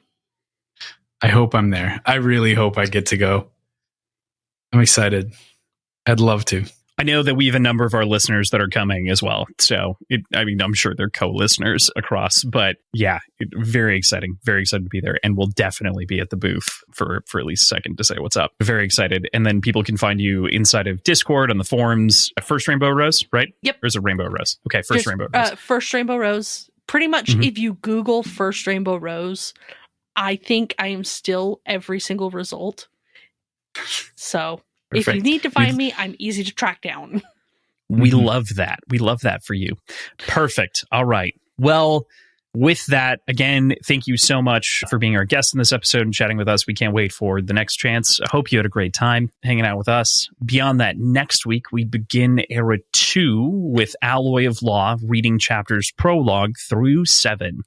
I hope I'm there. I really hope I get to go. I'm excited. I'd love to. I know that we have a number of our listeners that are coming as well. So, I'm sure they're co-listeners across. But yeah, very exciting. Very excited to be there. And we'll definitely be at the booth for at least a second to say what's up. Very excited. And then people can find you inside of Discord on the forums. First Rainbow Rose, right? Yep. Or is it Rainbow Rose? Okay, First Rainbow Rose. First Rainbow Rose. Pretty much if you Google First Rainbow Rose, I think I am still every single result. So... Perfect. If you need to find me, I'm easy to track down. We love that. We love that for you. Perfect. All right. Well, with that, again, thank you so much for being our guest in this episode and chatting with us. We can't wait for the next chance. I hope you had a great time hanging out with us. Beyond that, next week, we begin Era 2 with Alloy of Law, reading chapters Prologue through 7.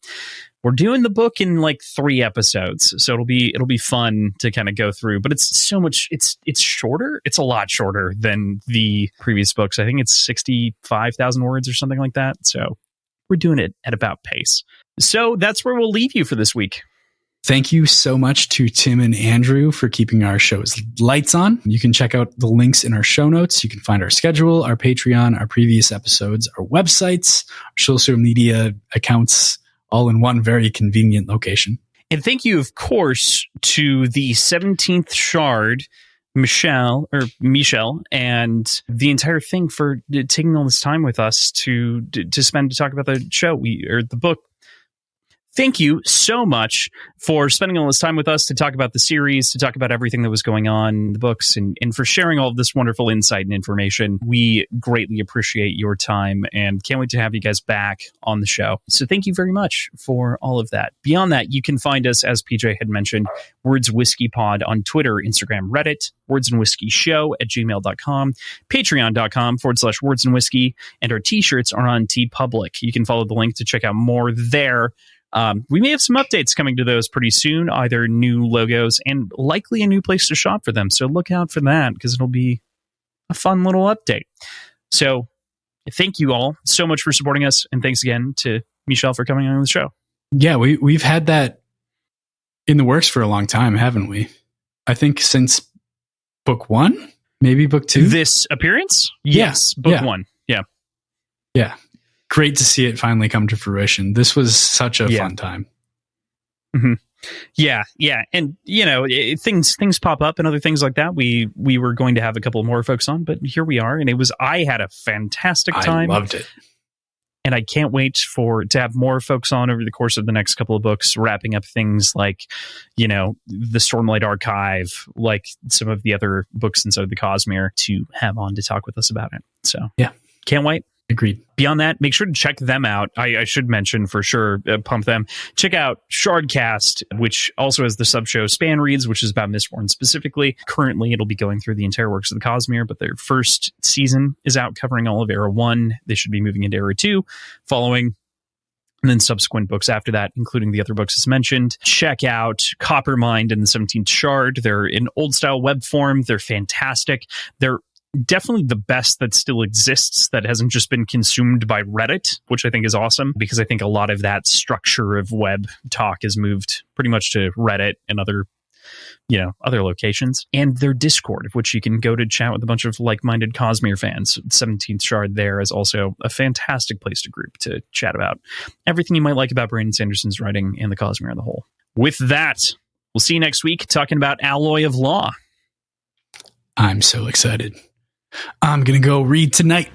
We're doing the book in 3 episodes, so it'll be fun to kind of go through. But it's so much. It's shorter. It's a lot shorter than the previous books. I think it's 65,000 words or something like that. So we're doing it at about pace. So that's where we'll leave you for this week. Thank you so much to Tim and Andrew for keeping our show's lights on. You can check out the links in our show notes. You can find our schedule, our Patreon, our previous episodes, our websites, our social media accounts, all in one very convenient location. And thank you, of course, to the 17th Shard, Michelle, and the entire thing for taking all this time with us to spend to talk about the show or the book. Thank you so much for spending all this time with us to talk about the series, to talk about everything that was going on in the books, and for sharing all of this wonderful insight and information. We greatly appreciate your time and can't wait to have you guys back on the show. So thank you very much for all of that. Beyond that, you can find us, as PJ had mentioned, Words Whiskey Pod on Twitter, Instagram, Reddit, wordsandwhiskeyshow@gmail.com, patreon.com/words and whiskey, and our t-shirts are on TeePublic. You can follow the link to check out more there. We may have some updates coming to those pretty soon, either new logos and likely a new place to shop for them. So look out for that because it'll be a fun little update. So thank you all so much for supporting us. And thanks again to Michelle for coming on the show. Yeah, we've had that in the works for a long time, haven't we? I think since book 1, maybe book 2. This appearance? Yes, book 1. Yeah. Yeah. Great to see it finally come to fruition. This was such a fun time. Mm-hmm. Yeah. And, things pop up and other things like that. We were going to have a couple more folks on, but here we are. And I had a fantastic time. I loved it. And I can't wait to have more folks on over the course of the next couple of books, wrapping up things like, the Stormlight Archive, like some of the other books inside the Cosmere, to have on to talk with us about it. So yeah, can't wait. Agreed. Beyond that, make sure to check them out. I should mention for sure, pump them. Check out Shardcast, which also has the sub-show Span Reads, which is about Mistborn specifically. Currently, it'll be going through the entire works of the Cosmere, but their first season is out covering all of Era 1. They should be moving into Era 2 following, and then subsequent books after that, including the other books as mentioned. Check out Coppermind and the 17th Shard. They're in old-style web form. They're fantastic. They're definitely the best that still exists that hasn't just been consumed by Reddit, which I think is awesome, because I think a lot of that structure of web talk has moved pretty much to Reddit and other locations. And their Discord, of which you can go to chat with a bunch of like-minded Cosmere fans. 17th Shard there is also a fantastic place to group to chat about everything you might like about Brandon Sanderson's writing and the Cosmere as a whole. With that, we'll see you next week talking about Alloy of Law. I'm so excited. I'm going to go read tonight.